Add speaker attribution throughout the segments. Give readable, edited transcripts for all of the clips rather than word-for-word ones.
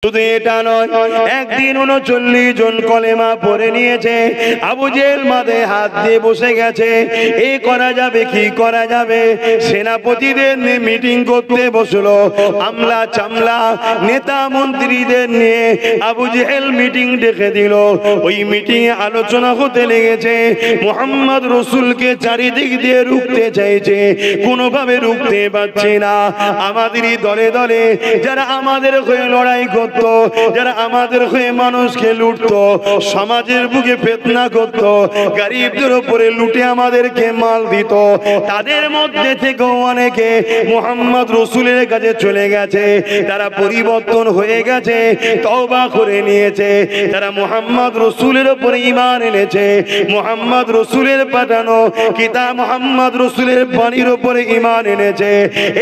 Speaker 1: শুধু এটা নয়, একদিন 39 জন কলেমা পড়ে নিয়েছে। আবু জেহেল মাথায় হাত দিয়ে বসে গেছে। এই করা যাবে, কি করা যাবে? সেনাপতিদের নিয়ে মিটিং করতে বসলো। আমলা চামলা নেতা মন্ত্রীদের নিয়ে আবু জেহেল মিটিং ডেকে দিল। ওই মিটিং এ আলোচনা হতে লেগেছে। মুহাম্মদ রাসূলকে চারিদিক দিয়ে রুখতে চাইছে, কোনোভাবে রুখতে পারছে না। আমাদেরই দলে দলে যারা আমাদের হয়ে লড়াই করত, যারা আমাদের হয়ে মানুষকে লুটতো, সমাজের বুকে ফিতনা করত, গরিবদের উপরে লুটে আমাদেরকে মাল দিত, তাদের মধ্যে থেকে অনেকে মুহাম্মদ রাসূলের কাছে চলে গেছে। তারা পরিবর্তন হয়ে গেছে, তওবা করে নিয়েছে। তারা মুহাম্মদ রাসূলের উপরে ঈমান এনেছে। মুহাম্মদ রাসূলের পাঠানো কিতাব, মুহাম্মদ রাসূলের বাণীর উপরে ঈমান এনেছে।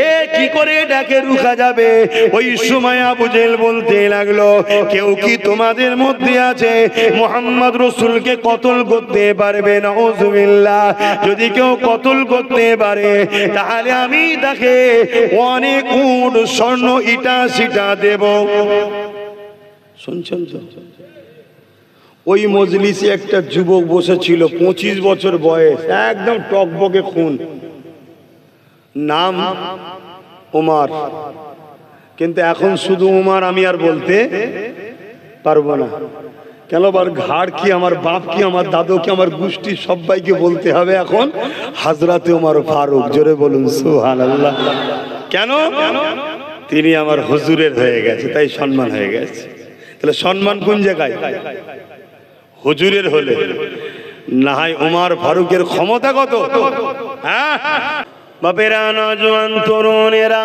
Speaker 1: এ কি করে এটাকে রুখা যাবে? ওই সময় আবু জেহেল বলতে লাগলো, কেউ কি তোমাদের মধ্যে আছে মুহাম্মদ রাসূলকে কতল করতে পারবে? নাউযুবিল্লাহ। যদি কেউ কতল করতে পারে তাহলে আমি তাকে অনেক উট স্বর্ণ ইটা সিটা দেব। শুনছেন তো? ওই মজলিসে একটা যুবক বসেছিল, 25 বছর বয়স, একদম টকবকে খুন, নাম ওমর। কিন্তু এখন শুধু ওমর আমি আর বলতে পারবো না। কেন? বার ঘাড় কি, আমার বাপ কি, আমার দাদু কি, আমার গোষ্ঠী সবাইকে বলতে হবে এখন হযরতে ওমর ফারুক। জোরে বলুন সুবহানাল্লাহ। কেন? তিনি আমার হুজুরের হয়ে গেছে, তাই সম্মান হয়ে গেছে। তাহলে সম্মান কোন জায়গায়? হুজুরের হলে। না হয় ওমর ফারুকের ক্ষমতা কত? হ্যাঁ বাপেরা, নওজোয়ান তরুণেরা,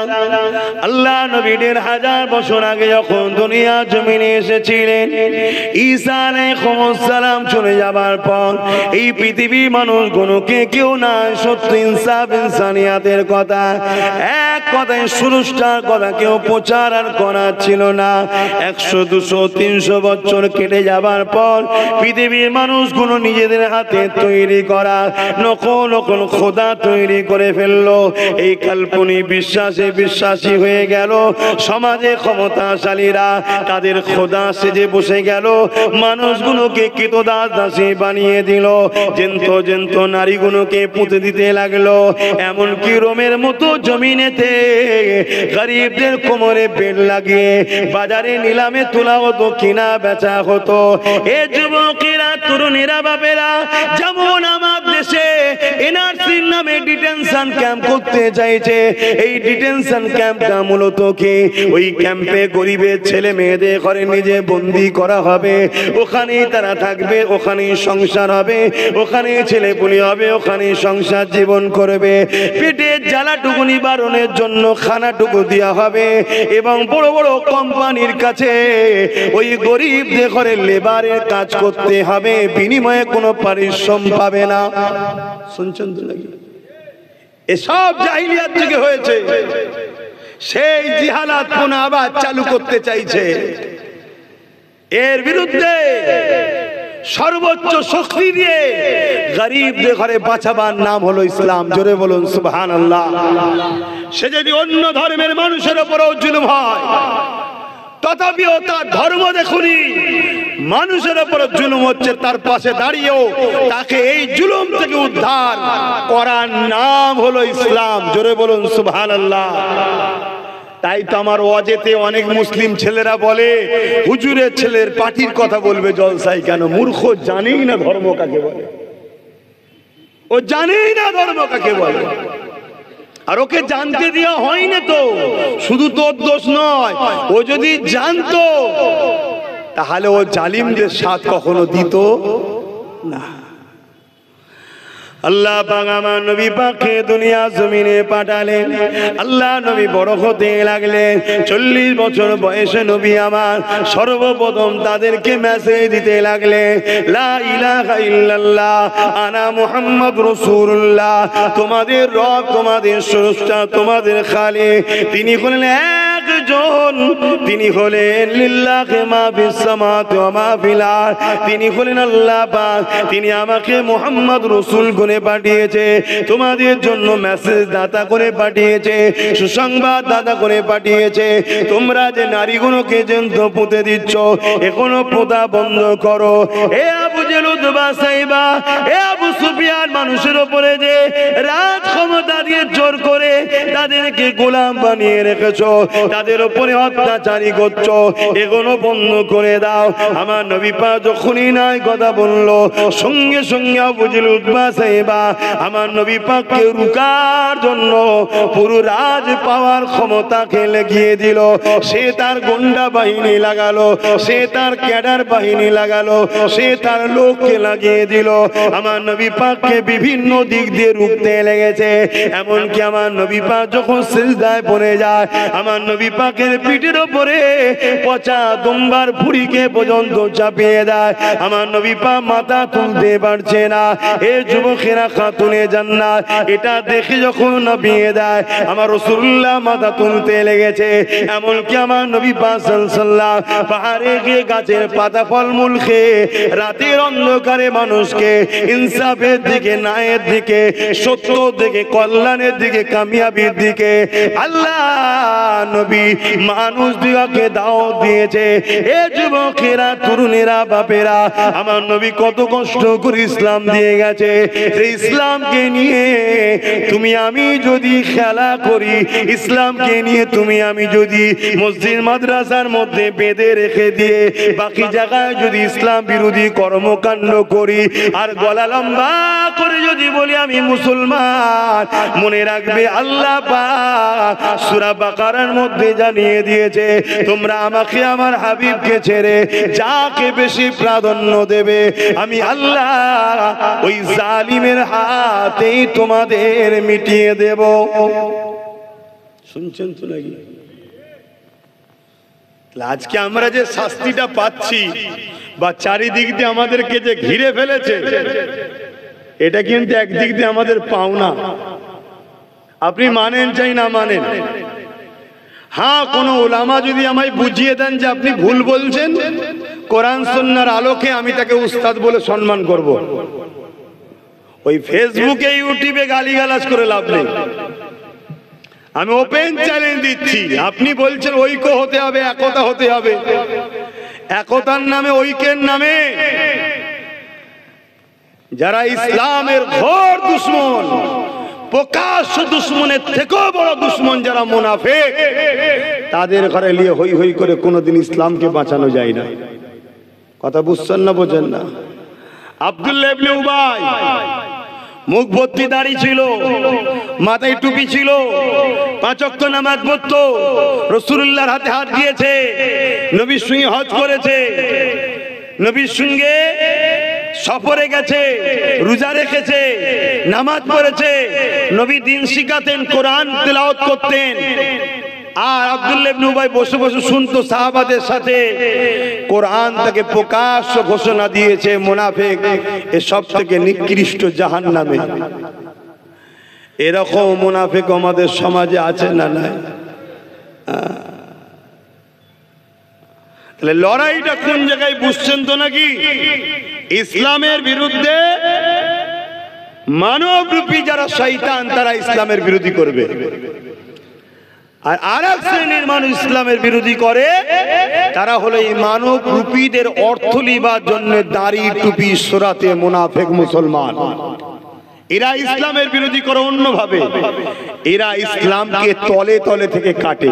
Speaker 1: আল্লাহ নবীদের 1000 বছর আগে যখন দুনিয়া জমিনে এসেছিলেন, ঈসা আলাইহিস সালাম চলে যাবার পর এই পৃথিবীর মানুষগুলোকে কেউ না সত্য ইনসাফ ইনসানিয়াতের কথা, এক কথায় সুরুষ্টার কথা কেউ প্রচার আর করার ছিল না। 100, 200, 300 বছর কেটে যাবার পর পৃথিবীর মানুষগুলো নিজেদের হাতে তৈরি করা নকল নকল খোদা তৈরি করে ফেলল। এই কাল্পনিক বিশ্বাসে বিশ্বাসী হয়ে গেল। সমাজে ক্ষমতাশালীরা তাদের খোদা সেজে বসে গেল। মানুষগুলোকে কৃতদাস দাসী বানিয়ে দিল। জেন্ত নারীগুলোকে পুঁতে দিতে লাগলো। এমনকি রোমের মতো জমিনেতে গরিবদের কোমরে বেল লাগিয়ে বাজারে নিলামে তোলা হতো, কিনা বেচা হতো। এ যুবকেরা, তরুণেরা, বাপেরা, যেমন আমার দেশে এনআরসির নামে ডিটেনশন ক্যাম্প করতে চাইছে, এই ডিটেনশন ক্যাম্পটা মূলত কি? ওই ক্যাম্পে গরিবের ছেলে মেয়েদের ঘরে নিজে বন্দি করা হবে। ওখানেই তারা থাকবে, ওখানেই সংসার হবে, ওখানেই ছেলেপুলি হবে, ওখানেই সংসার জীবন করবে। পেটের জ্বালাটুকু নিবারণের জন্য খানাটুকু দেওয়া হবে এবং বড় বড় কোম্পানির কাছে ওই গরিবদের ঘরে লেবারের কাজ করতে হবে, বিনিময়ে কোনো পারিশ্রমিক পাবে না। শুনছেন তো নাকি? এসব জাহিলিয়াত যুগে হয়েছে। সেই জিহালাত পুনঃ আবার চালু করতে চাইছে। এর বিরুদ্ধে সর্বোচ্চ শক্তি দিয়ে গরিবদের ঘরে বাঁচাবার নাম হলো ইসলাম। জোরে বলুন সুবহানাল্লাহ। সে যদি অন্য ধর্মের মানুষের উপরও জুলুম হয়, তথাপিও তার ধর্ম দেখুনি মানুষের উপর জুলুম হচ্ছে, তার পাশে দাঁড়িয়েও তাকে এই জুলুম থেকে উদ্ধার করার নাম হলো ইসলাম। জোরে বলুন সুবহানাল্লাহ। তাই তো আমার ওয়াজেতে অনেক মুসলিম ছেলেরা বলে, হুজুরের ছেলের পার্টির কথা বলবে জলসায় কেন? মূর্খ, জানেই না ধর্ম কাকে বলে। ও জানেই না ধর্ম কাকে বলে। আর ওকে জানতে দেওয়া হয়নি তো। শুধু তোর দোষ নয়, ও যদি জানতো তাহলে ও জালিমদের সাথ কখনো দিত না। আল্লাহ পাক আমার নবী পাককে দুনিয়া জমিনে পাঠালেন। আল্লাহ নবী বড় হতে লাগলেন। 40 বছর বয়সে নবী আমার সর্বপ্রথম তাদেরকে মেসেজ দিতে লাগলেন, লা ইলাহা ইল্লাল্লাহ আনা মুহাম্মদ রাসূলুল্লাহ। তোমাদের রব, তোমাদের স্রষ্টা, তোমাদের খালিক তিনি হলেন এক একজন, তিনি হলেন লিল্লাহি মা ফিস সামাওয়াতি ওয়া মা ফিল আরদ, তিনি হলেন আল্লাহ পাক। তিনি আমাকে মুহাম্মদ রাসূল করে পাঠিয়েছে, তোমাদের জন্য মেসেজ দাতা করে পাঠিয়েছে, সুসংবাদ দাতা করে পাঠিয়েছে। তোমরা যে নারীগুলোকে জ্যান্ত পুঁতে দিচ্ছ, এখনো পোঁতা বন্ধ করো। এ আবু জেহেল উতবা সাইবা, এ আবু সুফিয়ান, মানুষের উপরে যে রাজ ক্ষমতা দিয়ে জোর করে তাদেরকে গোলাম বানিয়ে রেখেছো, তাদের উপরে অত্যাচারী করছো, এগুলো বন্ধ করে দাও। আমার নবী পাক যখনই নাই কথা বললো, সঙ্গে সঙ্গে আবু জেহেল উতবা সাইবা আমার নবী পাককে রুকার জন্য পুরো রাজ পাওয়ার ক্ষমতাকে লাগিয়ে দিল। সে তার গুন্ডা বাহিনী লাগালো, সে তার ক্যাডার বাহিনী লাগালো, সে তার লোককে লাগিয়ে দিল। আমার নবী পাককে বিভিন্ন দিক দিয়ে রুখতে লেগেছে। এমনকি আমার নবী পাক যখন সিজদায় পড়ে যায়, আমার নবী পাকের পিঠের উপরে পচা দুম্বার ভুঁড়িকে পর্যন্ত চাপিয়ে দেয়। আমার নবী পাক মাথা তুলতে পারছে না। এ যুবকেরা খাতুনে জান্নাত, এটা দেখে যখন নামিয়ে দেয়, আমার রাসূলুল্লাহ মাথা তুলতে লেগেছে। এমনকি আমার নবী পাক সাল্লাল্লাহু পাহাড়ে গিয়ে গাছের পাতা ফলমূল খেয়ে রাতের অন্ধকারে মানুষকে ইনসাফের দিকে, ন্যায়ের দিকে, সত্যর দিকে, কল্যাণের দিকে, কামিয়াবির দিকে আল্লাহ নবী মানুষদিগকে দাওয়াত দিয়েছে। এ যুবকেরা, তরুণেরা, বাপেরা, আমার নবী কত কষ্ট করে ইসলাম দিয়ে গেছে। সেই ইসলামকে নিয়ে তুমি আমি যদি খেলা করি, ইসলামকে নিয়ে তুমি আমি যদি মসজিদ মাদ্রাসার মধ্যে বেঁধে রেখে দিয়ে বাকি জায়গায় যদি ইসলাম বিরোধী কর্মকাণ্ড করি আর গলা লম্বা করে যদি বলি আমি মুসলমান, মনে রাখবে আল্লাহ পাক সূরা বাকারার মধ্যে জানিয়ে দিয়েছে, তোমরা আমাকে আমার হাবিবকে ছেড়ে যাকে বেশি প্রাধান্য দেবে, আমি আল্লাহ ওই জালিমের হাতেই তোমাদের মিটিয়ে দেব। শুনছেন তো নাকি? আজকে আমরা যে শাস্তিটা পাচ্ছি বা চারিদিক দিয়ে আমাদেরকে যে ঘিরে ফেলেছে, এটা কিন্তু একদিক দিয়ে আমাদের পাওনা। আপনি মানেন চাই না মানেন, হ্যাঁ কোনো ওলামা যদি আমায় বুঝিয়ে দেন যে আপনি ভুল বলছেন, কোরআন সুন্নাহর আলোকে আমি তাকে উস্তাদ বলে সম্মান করব। ওই ফেসবুকে, ইউটিউবে গালিগালাজ করে লাভ নেই। আমি ওপেন চ্যালেঞ্জ দিচ্ছি, আপনি বলছেন ঐক্য হতে হবে, একতা হতে হবে। একতার নামে, ঐক্যের নামে যারা ইসলামের ঘোর দুশ্মন, প্রকাশ্য দুশ্মনের থেকেও বড় দুশ্মন যারা মুনাফিক, তাদের ঘরে নিয়ে হই হই করে কোনোদিন ইসলামকে বাঁচানো যায় না। কথা বুঝছেন না, বোঝেন না? আব্দুল্লাহ ইবনে উবাই মুখ ভর্তি দাড়ি ছিল, মাথায় টুপি ছিল, 5 ওয়াক্ত নামাজ পড়তো, রাসূলুল্লাহর হাতে হাত দিয়েছে, নবীর সঙ্গে হজ করেছে, নবীর সঙ্গে সফরে গেছে, রোজা রেখেছে, নামাজ পড়েছে, নবী দিন শিখাতেন, কোরআন তেলাওয়াত করতেন। আর আব্দুল্লাহ ইবনে উবাই বসে বসে শুনতো সাহাবাদের সাথে। কোরআন তাকে প্রকাশ্য ঘোষণা দিয়েছে মুনাফিক, এ সব থেকে নিকৃষ্ট জাহান্নামে। এরকম মুনাফিক আমাদের সমাজে আছে না নাই? তাহলে লড়াইটা কোন জায়গায় বুঝছেন তো নাকি? ইসলামের বিরুদ্ধে মানবরূপী যারা শয়তান, তারা ইসলামের বিরোধী করবে। আর আরেক শ্রেণীর মানুষ ইসলামের বিরোধী করে, তারা হলো এই মানব রূপীদের অর্থ লিবার জন্য দাড়ি টুপি সরাতে মুনাফিক মুসলমান। এরা ইসলামের বিরোধী করে অন্যভাবে, এরা ইসলামকে তলে তলে থেকে কাটে।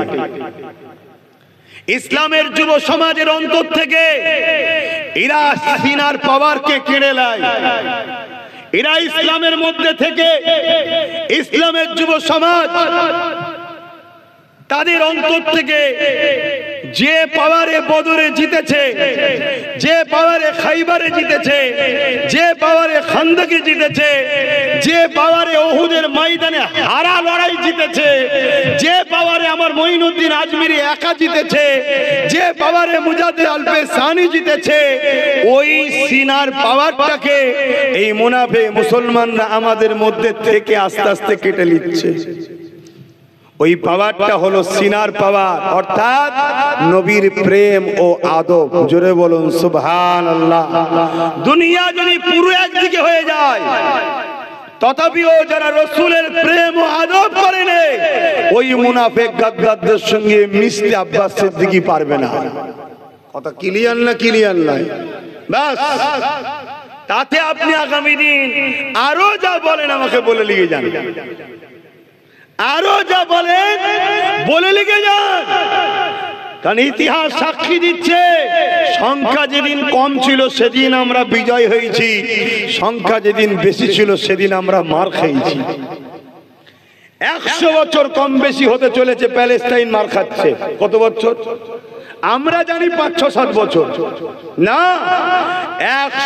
Speaker 1: ইসলামের যুব সমাজের অন্তর থেকে এরা সিনার পাওয়ারকে কেড়ে নেয়। এরা ইসলামের মধ্যে থেকে, ইসলামের যুব সমাজ তাদের অন্তর থেকে যে পাওয়ারে বদরে জিতেছে, যে পাওয়ারে খাইবারে জিতেছে, যে পাওয়ারে খান্দকে জিতেছে, যে পাওয়ারে ওহুদের ময়দানে হারা লড়াই জিতেছে, যে পাওয়ারে আমার মঈনুদ্দিন আজমিরি একা জিতেছে, যে পাওয়ারে মুজাদ্দিদ আলপে সানি জিতেছে, ওই সিনার পাওয়ারটাকে এই মুনাফিক মুসলমানরা আমাদের মধ্যে থেকে আস্তে আস্তে কেটে নিচ্ছে। ওই পাওয়ারটা হলো সিনার পাওয়ার, অর্থাৎ নবীর প্রেম ও আদব। জোরে বলুন সুবহানাল্লাহ। দুনিয়া যদি পুরো একদিকে হয়ে যায়, তথাপিও যারা রসুলের প্রেম ও আদব করে না, ওই মুনাফিক গাদ্দারদের সঙ্গে মিশতে আব্বাস সিদ্দিকী পারবে না। কথা ক্লিয়ার না? ক্লিয়ার নাই? বাস, তাতে আপনি আগামী দিন আরো যা বলেন আমাকে বলে লিখে যান, আরো যা বলেন বলে লিখে যান। কারণ ইতিহাস সাক্ষী দিচ্ছে, সংখ্যা যেদিন কম ছিল সেদিন আমরা বিজয় হয়েছি, সংখ্যা যেদিন বেশি ছিল সেদিন আমরা মার খেয়েছি। 100 বছর কম বেশি হতে চলেছে, প্যালেস্টাইন মার খাচ্ছে। কত বছর? আমরা জানি 5-6-7 বছর না,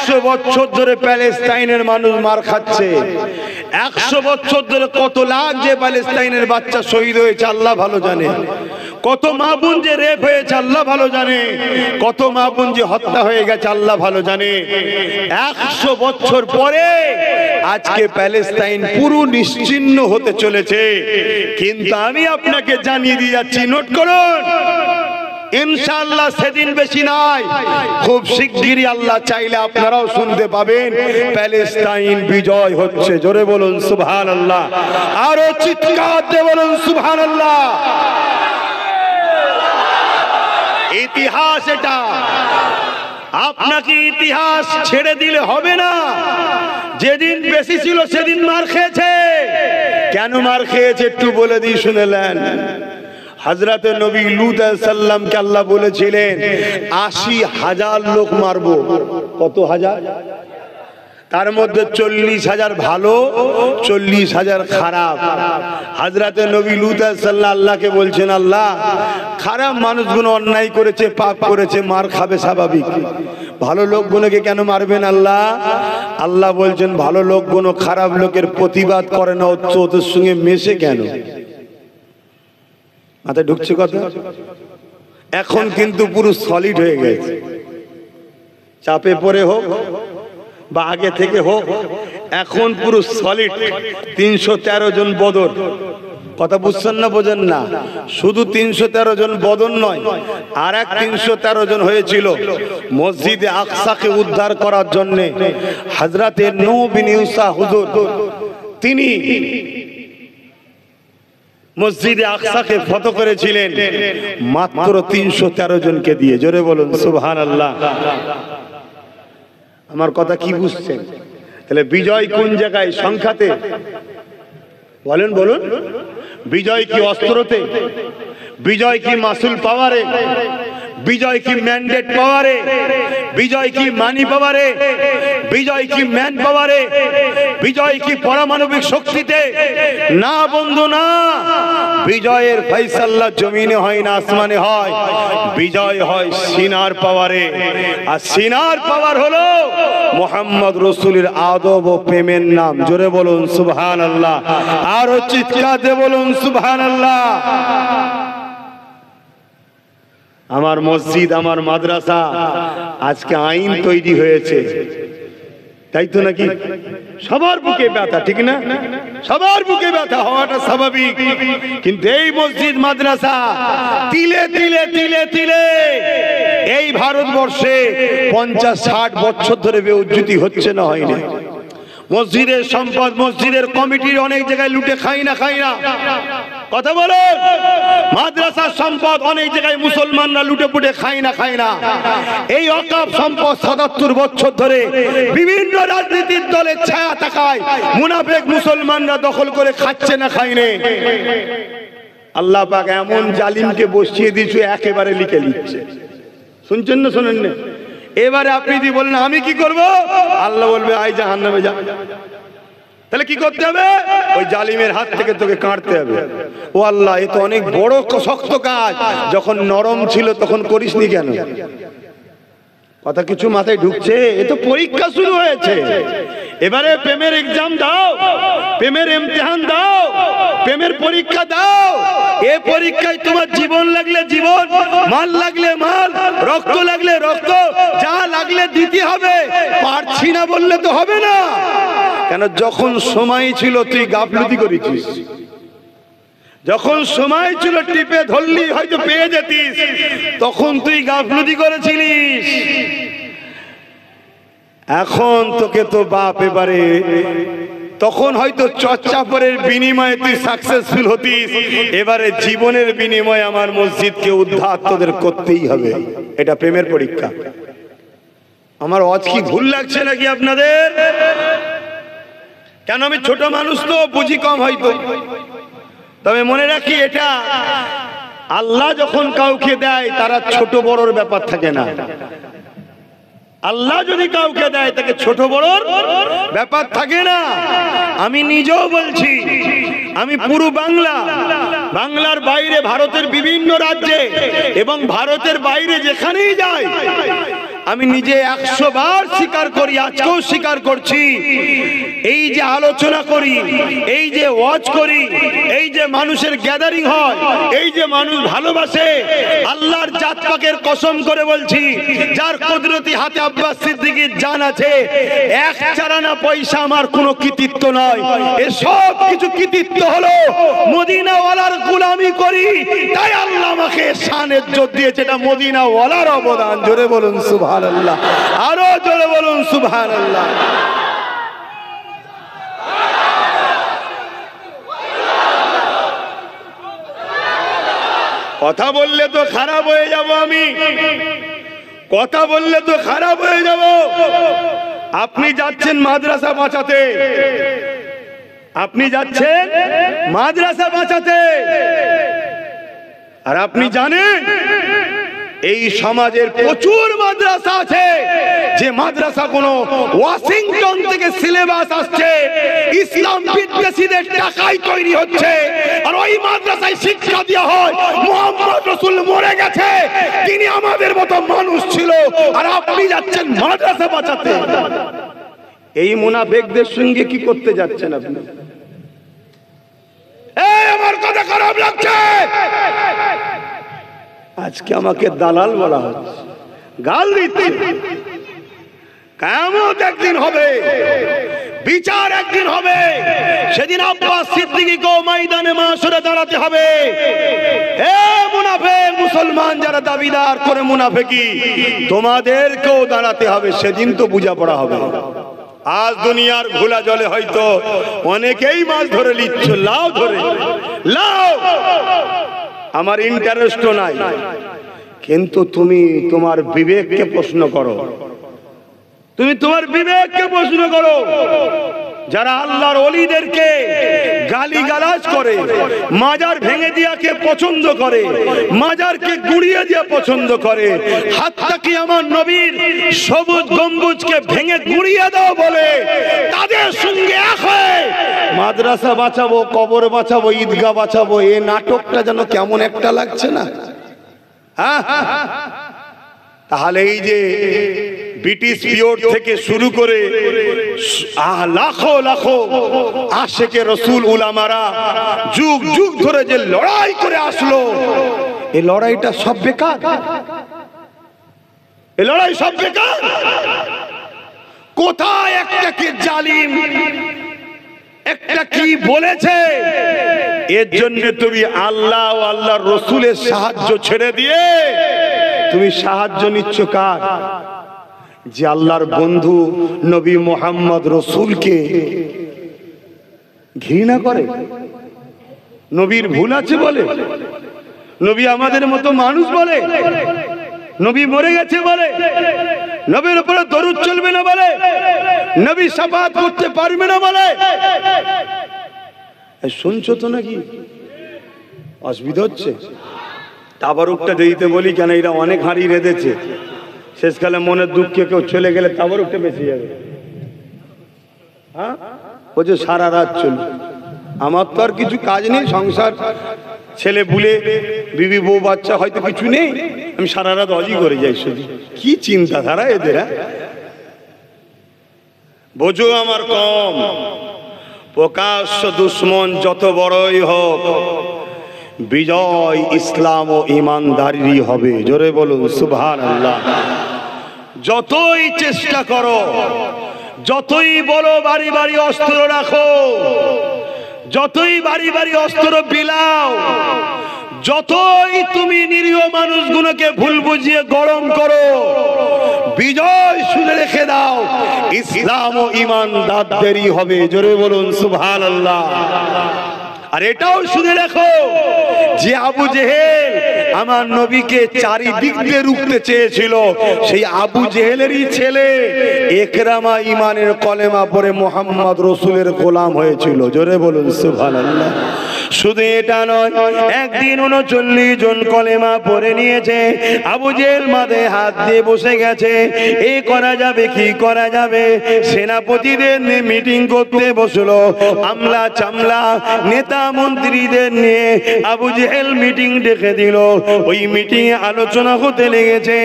Speaker 1: 100 বছর ধরে প্যালেস্টাইনের মানুষ মার খাচ্ছে। 100 বছর ধরে কত লাখ যে প্যালেস্টাইনের বাচ্চা শহীদ হয়েছে আল্লাহ ভালো জানে, কত মা বোন যে রেপ হয়েছে আল্লাহ ভালো জানে, কত মা বোন যে হত্যা হয়ে গেছে আল্লাহ ভালো জানে। 100 বছর পরে আজকে প্যালেস্টাইন পুরো নিশ্চিহ্ন হতে চলেছে। কিন্তু আমি আপনাকে জানিয়ে দিয়ে যাচ্ছি, নোট করুন, ইনশাআল্লাহ সেদিন বেশি নাই, খুব শিগগিরই আল্লাহ চাইলে আপনারাও শুনতে পাবেন প্যালেস্টাইন বিজয় হচ্ছে। জোরে বলুন সুবহানাল্লাহ, আরো চিৎকার দিয়ে বলুন সুবহানাল্লাহ। ইতিহাস এটা, আপনাকে ইতিহাস ছেড়ে দিলে হবে না। যেদিন বেশি ছিল সেদিন মার খেয়েছে। কেন মার খেয়েছে একটু বলে দিই, শুনেলেন? হযরত নবী লূত আলাইহিস সালামকে আল্লাহ বলেছিলেন 80,000 লোক মারবো। কত হাজার? তার মধ্যে 40,000 ভালো, 40,000 খারাপ। হযরত নবী লূত আলাইহিস সালাম আল্লাহকে বলছেন, আল্লাহ খারাপ মানুষগুলো অন্যায় করেছে, পাপ করেছে, মার খাবে স্বাভাবিক, ভালো লোকগুলোকে কেন মারবেন আল্লাহ? আল্লাহ বলছেন ভালো লোকগুলো খারাপ লোকের প্রতিবাদ করে না, ওদের সঙ্গে মেশে কেন? মাথায় ঢুকছে কথা? এখন কিন্তু পুরো সলিড হয়ে গেছে, চাপে পড়ে হোক বা আগে থেকে হোক, এখন পুরো সলিড। 313 জন বদর, কথা বুঝছেন না? বোঝেন না? শুধু 313 জন বদর নয়, আর এক 313 জন হয়েছিল মসজিদে আকসাকে উদ্ধার করার জন্য। হযরতে নূহ বিন ইউসা হুজুর তিনি মসজিদে আকসাকে ফতহ করেছিলেন মাত্র 313 জনকে দিয়ে। জোরে বলুন সুবহানাল্লাহ। আমার কথা কি বুঝছেন? তাহলে বিজয় কোন জায়গায়? সংখ্যাতে? বলেন বলুন। বিজয় কি অস্ত্রতে? বিজয় কি মাসুল পাওয়ারে? বিজয় কি ম্যান্ডেট পাওয়ারে? বিজয় কি মানি পাওয়ারে? বিজয় কি ম্যান পাওয়ারে? বিজয় কি পারমাণবিক শক্তিতে? না বন্ধু না, বিজয়ের ফয়সালা জমিনে হয় না, আসমানে হয়। বিজয় হয় সিনার পাওয়ারে, আর সিনার পাওয়ার হলো মুহাম্মদ রাসূলের আদব ও প্রেমের নাম। জোরে বলুন সুবহানাল্লাহ, আরো চিৎকার দিয়ে বলুন সুবহানাল্লাহ। আমার মসজিদ, আমার মাদ্রাসা আজকে আইন তৈরি হয়েছে, তাই তো নাকি? সবার বুকে ব্যথা, ঠিক না? সবার বুকে ব্যথা হওয়াটা স্বাভাবিক, কিন্তু এই মসজিদ মাদ্রাসা তিলে তিলে তিলে তিলে এই ভারতবর্ষে 50-60 বছর ধরে বেউজ্জতি হচ্ছে না, হয়নি? মসজিদের সম্পদ, মসজিদের কমিটির অনেক জায়গায় লুটে খাই না কথা বলো। মাদ্রাসার সম্পদ অনেক জায়গায় মুসলমানরা লুটে পুটে খায় না। এই ওয়াকফ সম্পদ 77 বছর ধরে বিভিন্ন রাজনীতির দলের ছায়া থাকায় মুনাফিক মুসলমানরা দখল করে খাচ্ছে না, খায়নি। আল্লাহ পাক এমন জালিমকে বসিয়ে দিয়েছে, একেবারে লিখে লিখছে। শুনছেন না? শোনেন না? এবারে আপনি যদি বলেন আমি কি করব, আল্লাহ বলবে আই জাহান্নামে যা। তাহলে কি করতে হবে? ওই জালিমের হাত থেকে তোকে কাটতে হবে। ও আল্লাহ, এ তো অনেক বড় শক্ত কাজ, যখন নরম ছিল তখন করিসনি কেন? কথা কিছু মাথায় ঢুকছে? এ তো পরীক্ষা শুরু হয়েছে। এবারে প্রেমের এক্সাম দাও, প্রেমের ইমতিহান দাও, প্রেমের পরীক্ষা দাও। এই পরীক্ষায় তোমার জীবন লাগলে জীবন, মাল লাগলে মাল, রক্ত লাগলে রক্ত, যা লাগলে দিতে হবে। পারছি না বললে তো হবে না। কেন? যখন সময় ছিল তুই গাফলতি করেছিস, যখন সময় ছিল টিপে ধরলি হয়তো পেয়ে যেতিস, তখন তুই গাফলতি করেছিলিস। এখন তোকে তো বাপ এবারে, তখন হয়তো চর্চাপরের বিনিময়ে তুই সাকসেসফুল হতিস, এবারে জীবনের বিনিময়ে আমার মসজিদকে উদ্ধার তোদের করতেই হবে। এটা প্রেমের পরীক্ষা। আমার আজ কি ভুল লাগছে নাকি আপনাদের? কেন আমি ছোট মানুষ তো বুঝি কম হয়তো, তবে মনে রাখি এটা আল্লাহ যখন কাউকে দেয় তারা ছোট বড়র ব্যাপার থাকে না। আল্লাহ যদি কাউকে দেয় তাকে ছোট বড়র ব্যাপার থাকে না। আমি নিজেও বলছি, আমি পুরো বাংলার বাইরে ভারতের বিভিন্ন রাজ্যে এবং ভারতের বাইরে যেখানেই যাই, আমি নিজে 100 বার স্বীকার করি, আজকেও স্বীকার করছি, এই যে আলোচনা করি, এই যে ওয়াজ করি, এই যে মানুষের গ্যাদারিং হয়, এই যে মানুষ ভালোবাসে, আল্লাহর জাত পাকের কসম করে বলছি, যার কুদরতি হাতে আব্বাস সিদ্দিকীর জান আছে, 1 চারানা পয়সা আমার কোনো কৃতিত্ব নয়। এসব কিছু কৃতিত্ব হলো মদিনাওয়ালার গোলামি করি, তাই আল্লাহ আমাকে শান ইজ্জত দিয়েছে। এটা মদিনাওয়ালার অবদান। জোরে বলুন সুবহানাল্লাহ, আরো জোরে বলুন সুবহানাল্লাহ। কথা বললে তো খারাপ হয়ে যাব, আমি কথা বললে তো খারাপ হয়ে যাব। আপনি যাচ্ছেন মাদ্রাসা বাঁচাতে, আপনি যাচ্ছেন মাদ্রাসা বাঁচাতে, আর আপনি জানেন এই সমাজের প্রচুর মাদ্রাসা আছে, যে মাদ্রাসা কোন ওয়াশিংটন থেকে সিলেবাস আসছে, ইসলাম বিদ্বেষীদের টাকায় তৈরি হচ্ছে, আর ওই মাদ্রাসায় শিক্ষা দেওয়া হয় মুহাম্মদ রাসূল মরে গেছে, তিনি আমাদের মতো মানুষ ছিল, আর আপনি যাচ্ছেন মাদ্রাসা বাঁচাতে। এই মুনাফিকদের সঙ্গে কি করতে যাচ্ছেন আপনি? এই আমার কথা খারাপ লাগছে, আজকে আমাকে দালাল বলা হচ্ছে, গাল দিতে। কিয়ামত একদিন হবে, বিচার একদিন হবে, সেদিন আব্বাস সিদ্দিকীকে ময়দানে মাশরে দাঁড়াতে হবে। হে মুনাফিক মুসলমান যারা দাবিদার করে মুনাফিকি, তোমাদেরকেও দাঁড়াতে হবে, সেদিন তো বোঝাপড়া হবে। আজ দুনিয়ার ঘোলা জলে হয়তো অনেকেই মাছ ধরে নিচ্ছ, লাও ধরে লাও, আমার ইন্টারেস্টও নাই, কিন্তু তুমি তোমার বিবেককে প্রশ্ন করো, তুমি তোমার বিবেককে প্রশ্ন করো। যারা আল্লাহর ওলিদেরকে গালিগালাজ করে, মাজার ভেঙে দিয়াকে পছন্দ করে, মাজারকে গুড়িয়ে দিয়া পছন্দ করে, হাত্তা কি আমার নবীর সবুজ গম্বুজকে ভেঙে গুড়িয়ে দাও বলে, তাদের সঙ্গে এক হয়ে মাদ্রাসা বাঁচাবো, কবর বাঁচাবো, ঈদগাহ বাঁচাবো, এই নাটকটা যেন কেমন একটা লাগছে না? হ্যাঁ, তাহলে এই যে ব্রিটিশ পিরিয়ড থেকে শুরু করে লাখো লাখো আশিকে রসুল উলামারা যুগ যুগ ধরে যে লড়াই করে আসলো, এই লড়াইটা সব বেকার, এই লড়াই সব বেকার। কোথায় একটা কি জালিম, একটা কি বলেছে, এর জন্য তুমি আল্লাহ ও আল্লাহর রসুলের সাহায্য ছেড়ে দিয়ে তুমি সাহায্য নিচ্ছ কার? যে আল্লাহর বন্ধু নবী মুহাম্মদ রসুলকে ঘৃণা করে, নবীর ভুল আছে বলে, নবী আমাদের মতো মানুষ বলে, নবী মরে গেছে বলে, নবীর উপরে দরুদ চলবে না বলে, নবী শাফাত করতে পারবে না বলে। শুনছো তো নাকি? অসুবিধা হচ্ছে? তাবারুকটা দিতে বলি কেন, এরা অনেক হাঁড়ি রেঁধেছে, শেষকালে মনের দুঃখে কেউ চলে গেলে তাবারুকটা বেশি যাবে। হ্যাঁ, ও যে সারা রাত চলবে, আমার তো আর কিছু কাজ নেই, সংসার, ছেলে বুলে, বিবি বউ বাচ্চা হয়তো কিছু নেই, আমি সারা রাত অজি করে যাই শুধু। কি চিন্তাধারা এদের! বোঝো আমার কম, প্রকাশ্য দুশ্মন যত বড়ই হোক, বিজয় ইসলাম ও ইমানদারিরই হবে। জোরে বলুন সুবহানাল্লাহ। যতই চেষ্টা করো, যতই বলো বাড়ি বাড়ি অস্ত্র রাখো, যতই বাড়ি বাড়ি অস্ত্র বিলাও, যতই তুমি নিরীহ মানুষগুলোকে ভুল বুঝিয়ে গরম করো, বিজয় শুনে রেখে দাও, ইসলাম ও ঈমানদারদেরই হবে। জোরে বলুন সুবহানাল্লাহ। আর এটাও শুনে রাখো যে আবু জেহেল আমার নবীকে চারিদিক দিয়ে রুখতে চেয়েছিল, সেই আবু জেহেলেরই ছেলে ইকরামা ঈমানের কলেমা পড়ে মুহাম্মদ রাসূলের গোলাম হয়েছিল। জোরে বলুন সুবহানাল্লাহ। শুধু এটা নয়, একদিন 39 জন কলেমা পড়ে নিয়েছে। আবু জেহেল মাথায় হাত দিয়ে বসে গেছে, এই করা যাবে কি করা যাবে। সেনাপতিদের নিয়ে মিটিং করতে বসলো, আমলা চামলা নেতা মন্ত্রীদের নিয়ে আবু জেহেল মিটিং ডেকে দিল। ওই মিটিং এ আলোচনা হতে লেগেছে,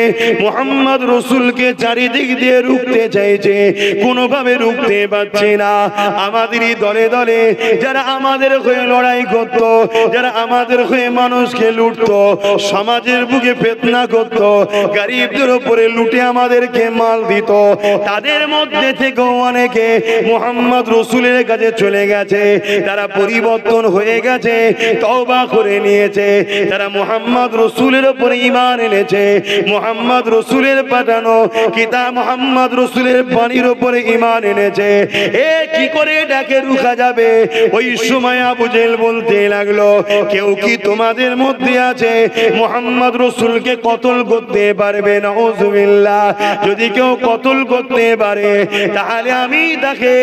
Speaker 1: মুহাম্মদ রাসূলকে চারিদিক দিয়ে রুখতে চাইছে, কোনোভাবে রুখতে পারছে না। আমাদেরই দলে দলে যারা আমাদের হয়ে লড়াই করত, যারা আমাদের হয়ে মানুষকে লুটতো, সমাজের বুকে ফিতনা করত, গরিবদের উপরে লুটে আমাদেরকে মাল দিত, তাদের মধ্যে থেকে অনেকে মুহাম্মদ রাসূলের কাছে চলে গেছে। তারা পরিবর্তন হয়ে গেছে, তওবা করে নিয়েছে। তারা মুহাম্মদ রাসূলের উপরে ঈমান এনেছে, মুহাম্মদ রাসূলের পাঠানো কিতাব মুহাম্মদ রাসূলের বাণীর উপরে ঈমান এনেছে। এ কি করে এটাকে রুখা যাবে? ওই সময় আবু জেহেল বলতে লাগলো, কেউ কি তোমাদের মধ্যে আছে মুহাম্মদ রাসূলকে কতল করতে পারবে? নাউযুবিল্লাহ। যদি কেউ কতল করতে পারে তাহলে আমি তাকে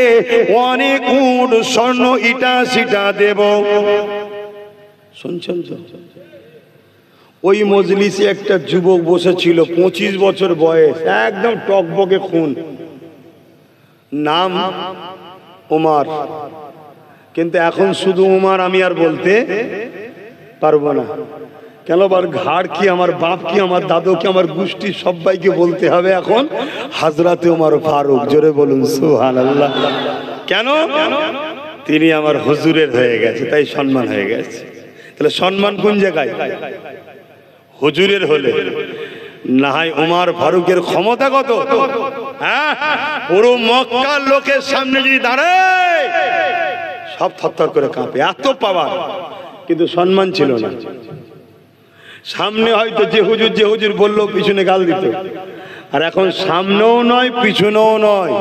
Speaker 1: অনেক উট স্বর্ণ ইটা সিটা দেব। শুনছেন তো? ওই মজলিসে একটা যুবক বসেছিল, 25 বছর বয়স, একদম টকবকে খুন, নাম ওমর। কিন্তু এখন শুধু ওমর আমি আর বলতে পারবো না। কেন? আমার ঘাড় কি, আমার বাপ কি, আমার দাদু কি, আমার গোষ্ঠী সবাইকে বলতে হবে এখন হযরতে ওমর ফারুক। জোরে বলুন সুবহানাল্লাহ। কেন? তিনি আমার হুজুরের হয়ে গেছে, তাই সম্মান হয়ে গেছে। তাহলে সম্মান কোন জায়গায়? হুজুরের হলে। না হয় ওমর ফারুকের ক্ষমতা কত? হ্যাঁ, পুরো মক্কার লোকের সামনে যদি দাঁড়ায় সব থরথর করে কাঁপে, এত পাওয়ার। কিন্তু সম্মান ছিল না। সামনে হয়তো যে হুজুর বললো পিছনে গাল দিত, আর এখন সামনেও নয় পিছনেও নয়,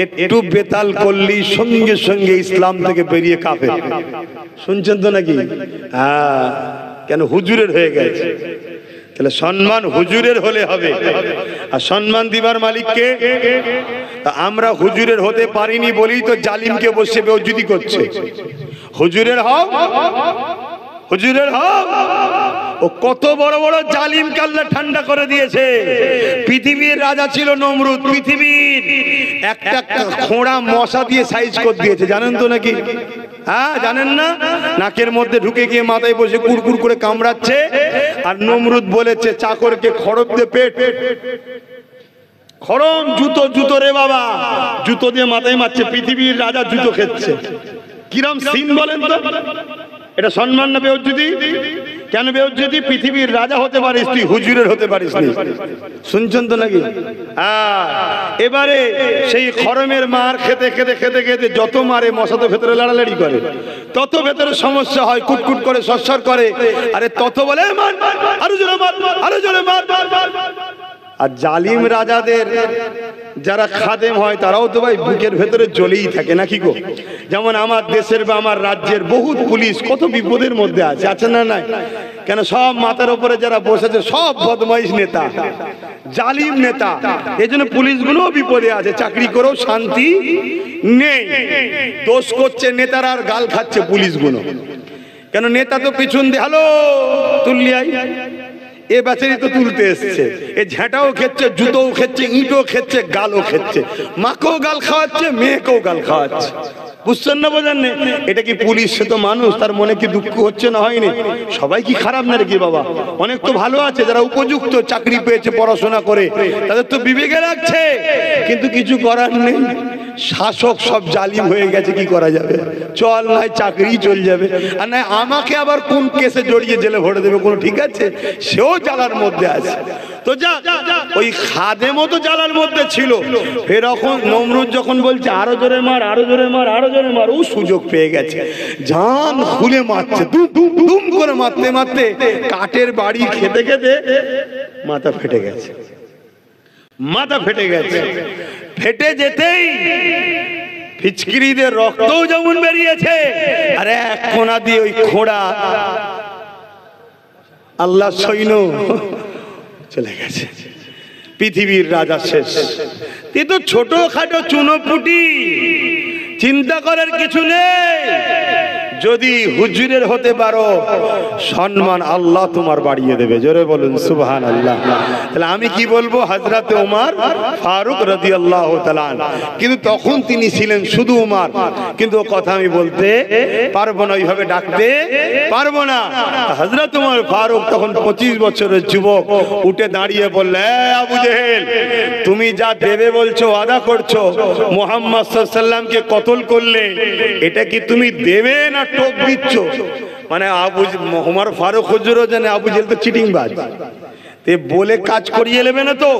Speaker 1: একটু বেতাল করলি সঙ্গে সঙ্গে ইসলাম থেকে বেরিয়ে কাফের। শুনছেন তো নাকি? হ্যাঁ, কেন? হুজুরের হয়ে গেছে। তাহলে সম্মান হুজুরের হলে হবে। আর সম্মান দিবার মালিককে? আমরা হুজুরের হতে পারিনি বলেই তো জালিমকে বসে বেইজ্জতি করছে। হুজুরের হও, হুজুরের হও। ও কত বড় বড় জালিমকে আল্লাহ ঠান্ডা করে দিয়েছে। পৃথিবীর রাজা ছিল নমরুদ, পৃথিবীর একটা খোঁড়া মশা দিয়ে সাইজ করে দিয়েছে, জানেন তো নাকি? হ্যাঁ, জানেন না? নাকের মধ্যে ঢুকে গিয়ে মাথায় বসে কুড়কুড় করে কামড়াচ্ছে। আর নমরুদ বলেছে চাকরকে খড়ম দিয়ে পেট, খড়ম, জুতো রে বাবা, জুতো দিয়ে মাথায় মারছে। পৃথিবীর রাজা জুতো খেচ্ছে, কিরম সিন বলেন তো? এটা সম্মান না বেইজ্জতি? কেন বেইজ্জতি? পৃথিবীর রাজা হতে পারিস তুই, হুজুরের হতে পারিস না। শুনছেন তো নাকি? এবারে সেই খরমের মার খেতে খেতে খেতে খেতে যত মারে, মশা তো ভেতরে লাড়ালাড়ি করে, তত ভেতরে সমস্যা হয়, কুটকুট করে, সরসর করে। আরে তত বলে মার, আরো জোরে মার, আরো জোরে মার। আর জালিম রাজাদের যারা খাদেম হয় তারাও তো ভাই বুকের ভেতরে জ্বলেই থাকে, নাকি গো? যেমন আমার দেশের বা আমার রাজ্যের বহুত পুলিশ কত বিপদের মধ্যে আছে, আছে না নাই? কেন? সব মাথার উপরে যারা বসেছে সব বদমাইশ নেতা, জালিম নেতা। এই জন্য পুলিশগুলো বিপদে আছে, চাকরি করেও শান্তি নেই। দোষ করছে নেতারা আর গাল খাচ্ছে পুলিশগুলো। কেন? নেতা তো পিছন দিয়ে হ্যালো তুললিয়াই, এ বেচারি তো তুলতে এসছে, এ ঝাঁটাও খেচ্ছে, জুতোও খেচ্ছে, ইঁটও খেচ্ছে, গালও খেচ্ছে, মাকেও গাল খাওয়াচ্ছে, মেয়েকেও গাল খাওয়াচ্ছে। বুঝছেন না? বোঝেন না? এটা কি পুলিশ? সে তো মানুষ, তার মনে কি দুঃখ হচ্ছে না? হয়নি। সবাই কি খারাপ না রে বাবা? অনেক তো ভালো আছে, যারা উপযুক্ত চাকরি পেয়েছে পড়াশোনা করে, তাদের তো বিবেকে রাখছে, কিন্তু কিছু করার নেই। শাসক সব জালিম হয়ে গেছে, কি করা যাবে, চল নাই চাকরি চল যাবে, আর না আমাকে আবার কোন কেসে জড়িয়ে জেলে ভরে দেবে কোনো ঠিক আছে, সেও জ্বালার মধ্যে আছে। তো যা ওই খাদেমও তো জ্বালার মধ্যে ছিল। এরকম নমরুদ যখন বলছে আরো জোরে মার, আরো জোরে মার, আরো জোরে মার, ও সুযোগ পেয়ে গেছে, জান খুলে মারছে, দুম করে মারতে মারতে কাঠের বাড়ি খেতে খেতে মাথা ফেটে গেছে, মাথা ফেটে গেছে। ফেটে যেতেই ফিচকিরিদের রক্তও যেমন বেরিয়েছে, আর এক কোনা দিয়ে ওই খোঁড়া আল্লাহ সৈন্য চলে গেছে। পৃথিবীর রাজা শেষ। তুই তো ছোটখাটো চুনোপুটি, চিন্তা করার কিছু নেই। যদি হুজুরের হতে পারো, সম্মান আল্লাহ তোমার বাড়িয়ে দেবে। জোরে বলুন সুবহানাল্লাহ। তাহলে আমি কি বলবো, হযরতে ওমর ফারুক রাদিয়াল্লাহু তাআলা। কিন্তু তখন তিনি ছিলেন শুধু ওমর, কিন্তু ও কথা আমি বলতে পারবো না, ওইভাবে ডাকতে পারবো না। হযরত ওমর ফারুক তখন 25 বছরের যুবক, উঠে দাঁড়িয়ে বললে, আবু জেহেল তুমি যা দেবে বলছো, ওয়াদা করছো, মুহাম্মদ সাল্লাল্লাহু আলাইহি সাল্লামকে কতল করলে, এটা কি তুমি দেবে না টোপ দিচ্ছ? মানে ওমর ফারুক হুজুরও জানে আবু জেহেল তো চিটিংবাজ, তে বলে কাজ করিয়ে নেবে না তো।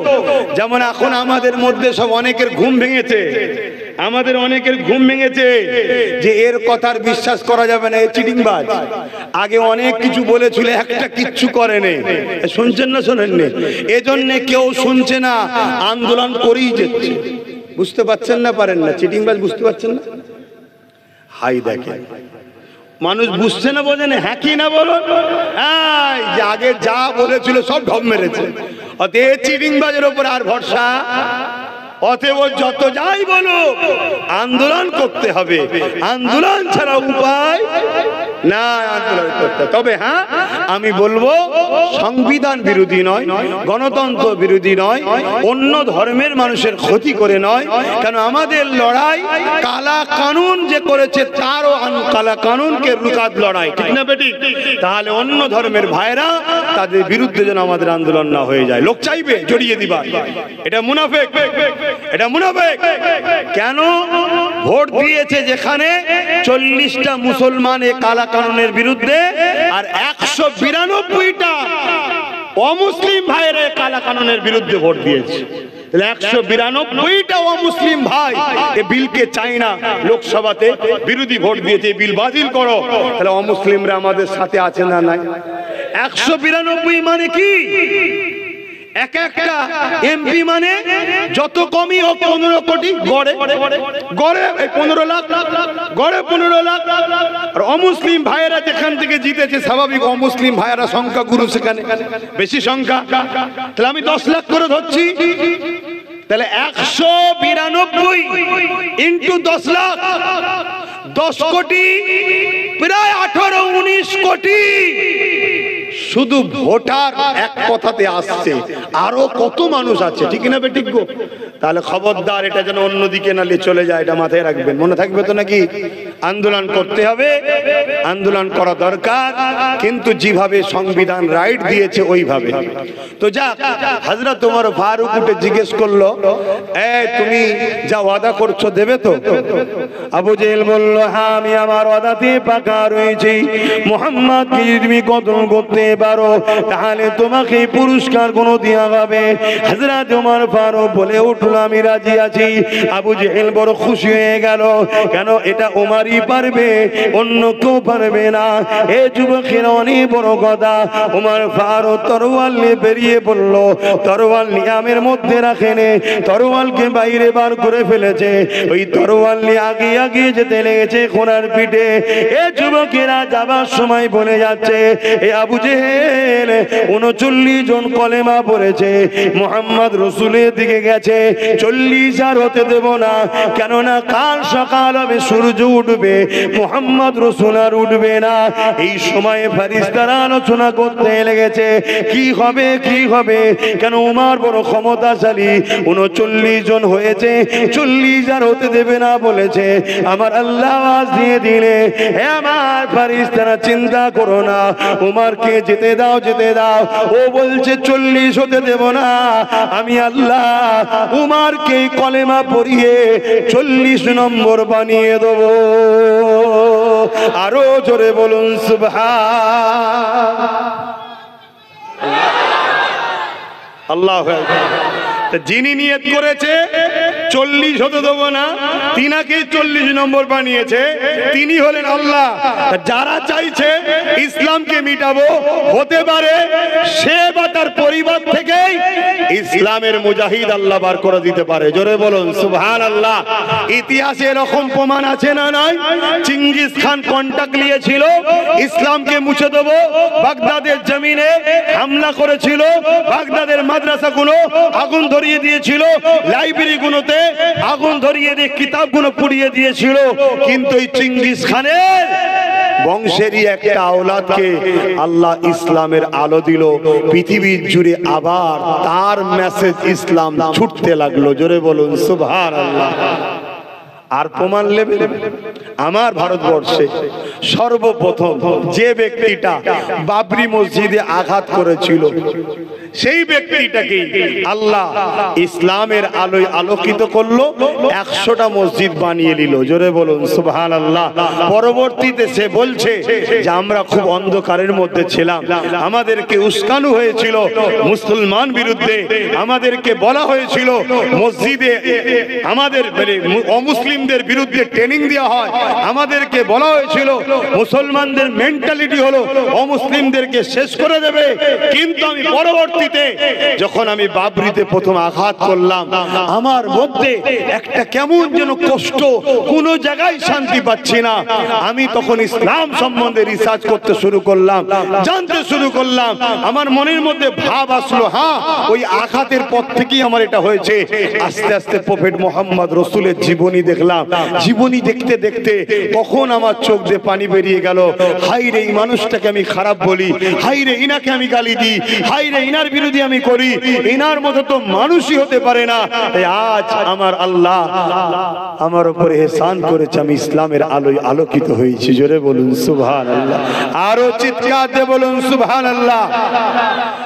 Speaker 1: যেমন এখন আমাদের মধ্যে সব অনেকের ঘুম ভেঙেছে, আমাদের অনেকের ঘুম ভেঙেছে যে এর কথার বিশ্বাস করা যাবে না, এ চিটিংবাজ। আগে অনেক কিছু বলেছিল, একটা কিচ্ছু করেনি। শুনছেন না শোনেননি? এজন্য কেউ শুনছে না, আন্দোলন করেই যাচ্ছে। বুঝতে পারছেন না, পারেন না, চিটিংবাজ বুঝতে পারছেন না? হাই দেখেন, মানুষ বুঝছে না, বোঝে না, হ্যাঁ কি না বলো, যে আগে যা বলেছিল সব ঢপ মেরেছে। অতএব চিটিংবাজের ওপর আর ভরসা, অতএব যত যাই বলো আন্দোলন করতে হবে, আন্দোলন ছাড়া উপায় না আন্দোলন করতে। তবে হ্যাঁ আমি বলবো, সংবিধান বিরোধী নয়, গণতন্ত্র বিরোধী নয়, অন্য ধর্মের মানুষের ক্ষতি করে নয়। কেন আমাদের লড়াই কালা কানুন যে করেছে, তারও কালা কানুনকে রুকাত লড়াই, ঠিক না বেটি? তাহলে অন্য ধর্মের ভাইরা তাদের বিরুদ্ধে যেন আমাদের আন্দোলন না হয়ে যায়। লোক চাইবে জড়িয়ে দিবা, এটা মুনাফিক, এটা মুনাফিক। কেন? ভোট দিয়েছে যেখানে 40টা মুসলমান এ কালা কানুনের বিরুদ্ধে, আর 192টা অমুসলিম ভাইরা কালা কানুনের বিরুদ্ধে ভোট দিয়েছে। 192টা অমুসলিম ভাই এ বিলকে চায় না, লোকসভাতে বিরোধী ভোট দিয়েছে, এই বিল বাতিল করো। তাহলে অমুসলিমরা আমাদের সাথে আছে না নাই? 192 মানে কি? এক একটা এমপি মানে যত কমই হোক 15 কোটি, গড়ে গড়ে 15 লাখ, গড়ে 15 লাখ। আর অমুসলিম ভাইয়েরা যেখান থেকে জিতেছে, স্বাভাবিক অমুসলিম ভাইয়েরা সংখ্যা গুরু, সেখানে বেশি সংখ্যা। তাহলে আমি 10 লাখ করে ধরছি, তাহলে 192 ইন্টু 10 লাখ, 10 কোটি, প্রায় 18-19 কোটি শুধু ভোটার এক কথাতে আসছে। আরো কত মানুষ আছে, ঠিক না বেঠিক গো? তাহলে খবরদার, এটা যেন অন্যদিকে না চলে যায়, এটা মাথায় রাখবেন। মনে থাকবে তো নাকি? আন্দোলন করতে হবে, আন্দোলন করা দরকার, কিন্তু যেভাবে সংবিধান রাইট দিয়েছে ওইভাবে। তো যা হযরত ওমর ফারুক উঠে জিজ্ঞেস করলো, তুমি যা ওয়াদা করছো দেবে তো? আবু জেহেল বলল, হ্যাঁ আমি আমার ওয়াদাতে পাকা রয়েছি। মুহাম্মদকে যদি তুমি কতল করতে পারো, তাহলে তোমাকে পুরস্কার কোনো দেওয়া হবে। হযরত ওমর ফারুক বলে উঠলো, আমি রাজি আছি। আবু জেহেল বড় খুশি হয়ে গেল, কেন এটা ওমরই পারবে, অন্য কেউ পারবে না। এ যুবকের অনেক বড় কথা। ওমর ফারুক তরোয়াল নিয়ে বেরিয়ে পড়ল। তরোয়াল নিয়ামের মধ্যে রাখেনে, তরোয়ালকে বাইরে বার করে ফেলেছে। ওই তরোয়াল নিয়ে আগে আগে যেতে লেগেছে ঘোড়ার পিঠে। এ যুবকেরা যাবার সময় বলে যাচ্ছে, এ আবু জেহেল 39 জন কলেমা পড়েছে, মুহাম্মদ রসুলের দিকে গেছে, 40 আর হতে দেব না। কেননা কাল সকাল হবে, সূর্য উঠবে। উঠবে, মুহাম্মদ রাসূল আর উঠবে না। এই সময়ে ফেরেশতারা আলোচনা করতে লেগেছে কি হবে কি হবে, কেন উমর বড় ক্ষমতাশালী, 39 জন হয়েছে, 40 আর হতে দেবে না বলেছে। আমার আল্লাহ আওয়াজ দিয়ে দিলে, হে আমার ফেরেশতারা চিন্তা করো না, উমরকে যেতে দাও যেতে দাও। ও বলছে 40 হতে দেব না, আমি আল্লাহ উমরকে কলেমা পড়িয়ে 40 নম্বর বানিয়ে দেব। আরো জোরে বলুন সুবহানাল্লাহ। আল্লাহু আকবার। যিনি নিয়ত করেছে 40 হতে দেবো না, তিনাকে 40 নম্বর বানিয়েছে, তিনি হলেন আল্লাহ। যারা চাইছে ইসলামকে মিটাবো, হতে পারে সে বা তার পরিবার থেকেই ইসলামের মুজাহিদ আল্লাহ বার করে দিতে পারে। জোরে বলুন সুবহানাল্লাহ। ইতিহাসে এরকম প্রমাণ আছে না নাই? চিঙ্গিস খান কন্টাক্ট নিয়েছিল, ইসলামকে মুছে দেবো, বাগদাদের জমিনে হামলা করেছিল, বাগদাদের মাদ্রাসাগুলো আগুন ধরিয়ে দিয়েছিল, লাইব্রেরি গুলোতে আগুন ধরিয়ে দিয়ে কিতাবগুলো পুড়িয়ে দিয়েছিল। কিন্তু এই চিঙ্গিস খানের বংশেরই একটা আওলাদকে আল্লাহ ইসলামের আলো দিল, পৃথিবীর জুড়ে আবার তার মেসেজ ইসলাম ছুটতে লাগলো। জোরে বলুন সুবহানাল্লাহ। আর প্রমাণ নেবে আমার ভারতবর্ষে সর্বপ্রথম যে ব্যক্তিটা বাবরি মসজিদে আঘাত করেছিল, সেই ব্যক্তিটাকে আল্লাহ ইসলামের আলোয় আলোকিত করলো, 100টা মসজিদ বানিয়ে নিল। জোরে বলুন সুবহানাল্লাহ। পরবর্তীতে সে বলছে যে আমরা খুব অন্ধকারের মধ্যে ছিলাম, আমাদেরকে উস্কানো হয়েছিল মুসলমান বিরুদ্ধে, আমাদেরকে বলা হয়েছিল মসজিদে আমাদের অমুসলিমদের বিরুদ্ধে ট্রেনিং দেওয়া হয়, আমাদেরকে বলা হয়েছিল মুসলমানদের মেন্টালিটি হলো অমুসলিমদেরকে শেষ করে দেবে। কিন্তু আমি পরবর্তীতে যখন আমি বাবরিতে প্রথম আঘাত করলাম, আমার মধ্যে একটা কেমন যেন কষ্ট, কোন জায়গায় শান্তি পাচ্ছি না। আমি তখন ইসলাম সম্বন্ধে রিসার্চ করতে শুরু করলাম, জানতে শুরু করলাম। আমার মনের মধ্যে ভাব আসলো, হ্যাঁ ওই আঘাতের পর থেকেই আমার এটা হয়েছে। আস্তে আস্তে প্রফেট মুহাম্মদ রাসূলের জীবনী দেখলাম, জীবনী দেখতে দেখতে কখন আমার চোখ দিয়ে পানি বেরিয়ে গেল। হাই রে, এই মানুষটাকে আমি খারাপ বলি, হাই রে ইনাকে আমি গালি দিই, হাই রে ইনার বিরোধী আমি করি, ইনার মতো তো মানুষই হতে পারে না। আজ আমার আল্লাহ আমার উপরে ইহসান করেছে, আমি ইসলামের আলোয় আলোকিত হয়েছি। জোরে বলুন সুবহানাল্লাহ। আরো চিৎকার দিয়ে বলুন সুবহানাল্লাহ।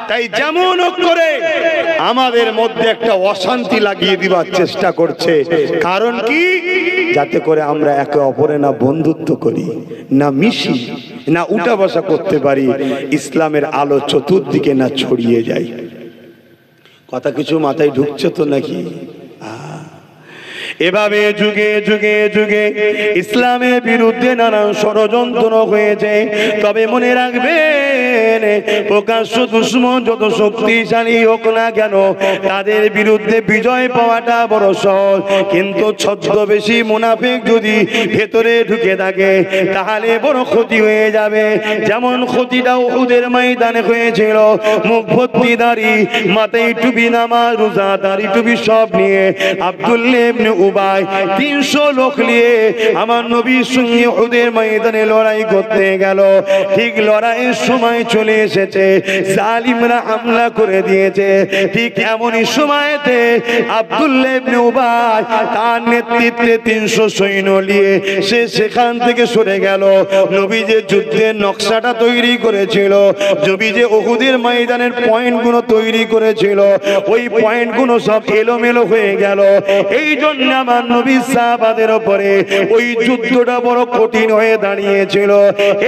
Speaker 1: তাই যেমন করে আমাদের মধ্যে একটা অশান্তি লাগিয়ে দিবার চেষ্টা করছে, কারণ কি? যাতে করে আমরা একে অপরে না বন্ধুত্ব করি, না মিশি, না উঠা বসা করতে পারি, ইসলামের আলো চতুর্দিকে না ছড়িয়ে যায়। কথা কিছু মাথায় ঢুকছে তো নাকি? এভাবে যুগে যুগে যুগে ইসলামের বিরুদ্ধে নানান ষড়যন্ত্র হয়েছে। তবে মনে রাখবেন, প্রকাশ্য দুশমন যত শক্তিশালী হোক না কেন, তাদের বিরুদ্ধে বিজয় পাওয়াটা বড় সহজ। কিন্তু ছদ্মবেশী মুনাফিক যদি ভেতরে ঢুকে থাকে, তাহলে বড় ক্ষতি হয়ে যাবে। যেমন ক্ষতিটা উহুদের ময়দানে হয়েছিল। মুখ ভর্তি দাড়ি, মাথায় টুপি, নামাজ রোজা, দাড়ি টুপি সব নিয়ে আব্দুল্লাহ ইবনে উবাই 300 লোক নিয়ে আমার নবীর সঙ্গে উহুদের ময়দানে লড়াই করতে গেল। ঠিক লড়াইয়ের সময় চলে এসেছে, জালিমরা হামলা করে দিয়েছে। ঠিক এমনই সময়তে আব্দুল্লাহ ইবনে উবাই তার নেতৃত্বে 300 সৈন্য নিয়ে সে সেখান থেকে সরে গেল। নবী যে যুদ্ধের নকশাটা তৈরি করেছিল, নবী যে উহুদের ময়দানের পয়েন্টগুলো তৈরি করেছিল, ওই পয়েন্টগুলো সব এলোমেলো হয়ে গেল। এই জন্য আমার নবী সাহাবাদের উপরে ওই যুদ্ধটা বড় কঠিন হয়ে দাঁড়িয়েছিল।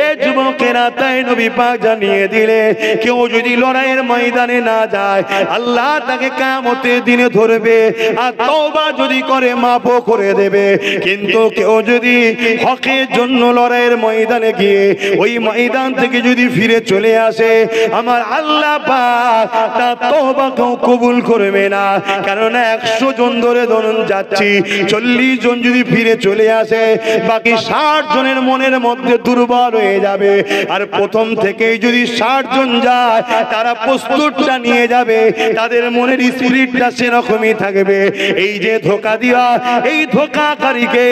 Speaker 1: এ যুবকেরা, তাই নবী পাক জানিয়ে দিলে, কেউ যদি লড়াইয়ের ময়দানে না যায়, আল্লাহ তাকে কিয়ামতের দিনে ধরবে, আর তওবা যদি করে মাফও করে দেবে। কিন্তু কেউ যদি হকের জন্য লড়াইয়ের ময়দানে গিয়ে ওই ময়দান থেকে যদি ফিরে চলে আসে, আমার আল্লাহ পাক তার তওবাকেও কবুল করবে না। কারণ 100 জন ধরে ধরুন যাচ্ছি, 40 জন যদি ফিরে চলে আসে, বাকি 60 জনের মনের মধ্যে দুর্বল হয়ে যাবে। আর প্রথম থেকেই যদি 60 জন যায়, তারা প্রস্তুতটা নিয়ে যাবে, তাদের মনের স্পিরিটটা সেরকমই থাকবে। এই যে ধোঁকা দিয়া, এই ধোঁকাকারীকে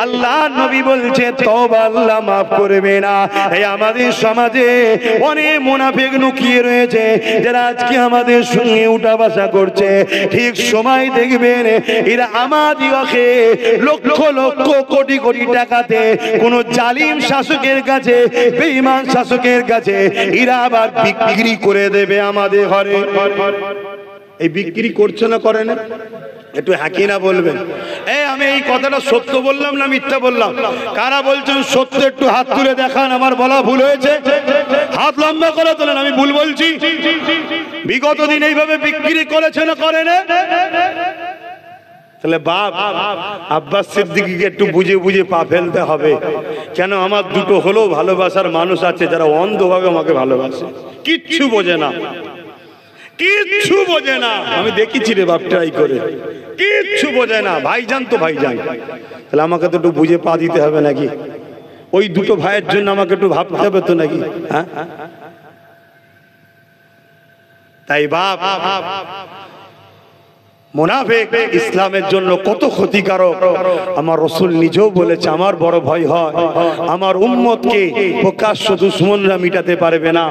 Speaker 1: আল্লাহ নবী বলছে তওবা আল্লাহ মাফ করবে না। এই আমাদের সমাজে অনেক মুনাফিক লুকিয়ে রয়েছে, যারা আজকে আমাদের সঙ্গে উঠা বসা করছে। ঠিক সময় দেখবেন এরা আমাদিওকে লক্ষ লক্ষ কোটি কোটি টাকাতে কোন জালিম শাসকের কাছে, বেঈমান শাসকের কাছে এরা আবার বিক্রি করে দেবে আমাদের ঘরে। এই বিক্রি করছে না, করে না? একটু হাকি না বলবেন। আমি এই কথাটা সত্য বললাম না মিথ্যা বললাম? কারা বলছেন সত্য একটু হাত তুলে দেখান। আমার বলা ভুল হয়েছে, হাত লম্বা করে তোলেন। আমি ভুল বলছি? বিগত দিন এইভাবে বিক্রি করেছে না, করে না? তাহলে বাপ আব্বাস সিদ্দিকীকে একটু বুঝে বুঝে পা ফেলতে হবে। কেন? আমার দুটো হলেও ভালোবাসার মানুষ আছে যারা অন্ধভাবে আমাকে ভালোবাসে, কিচ্ছু বোঝে না, কিচ্ছু বোঝে না। আমি দেখেছি রে বাপ, ট্রাই করে, কিচ্ছু বোঝে না। ভাইজান তো ভাইজান, তাহলে আমাকে তো একটু বুঝে পা দিতে হবে নাকি? ওই দুটো ভাইয়ের জন্য আমাকে একটু ভাবতে হবে তো নাকি? হ্যাঁ, তাই বাপ মুনাফিক ইসলামের জন্য কত ক্ষতিকারক আমার রাসূল নিজেও বলেছে। আমার বড় ভয় হয় আমার উম্মতকে প্রকাশ্য দুশমনরা মিটাতে পারবে না,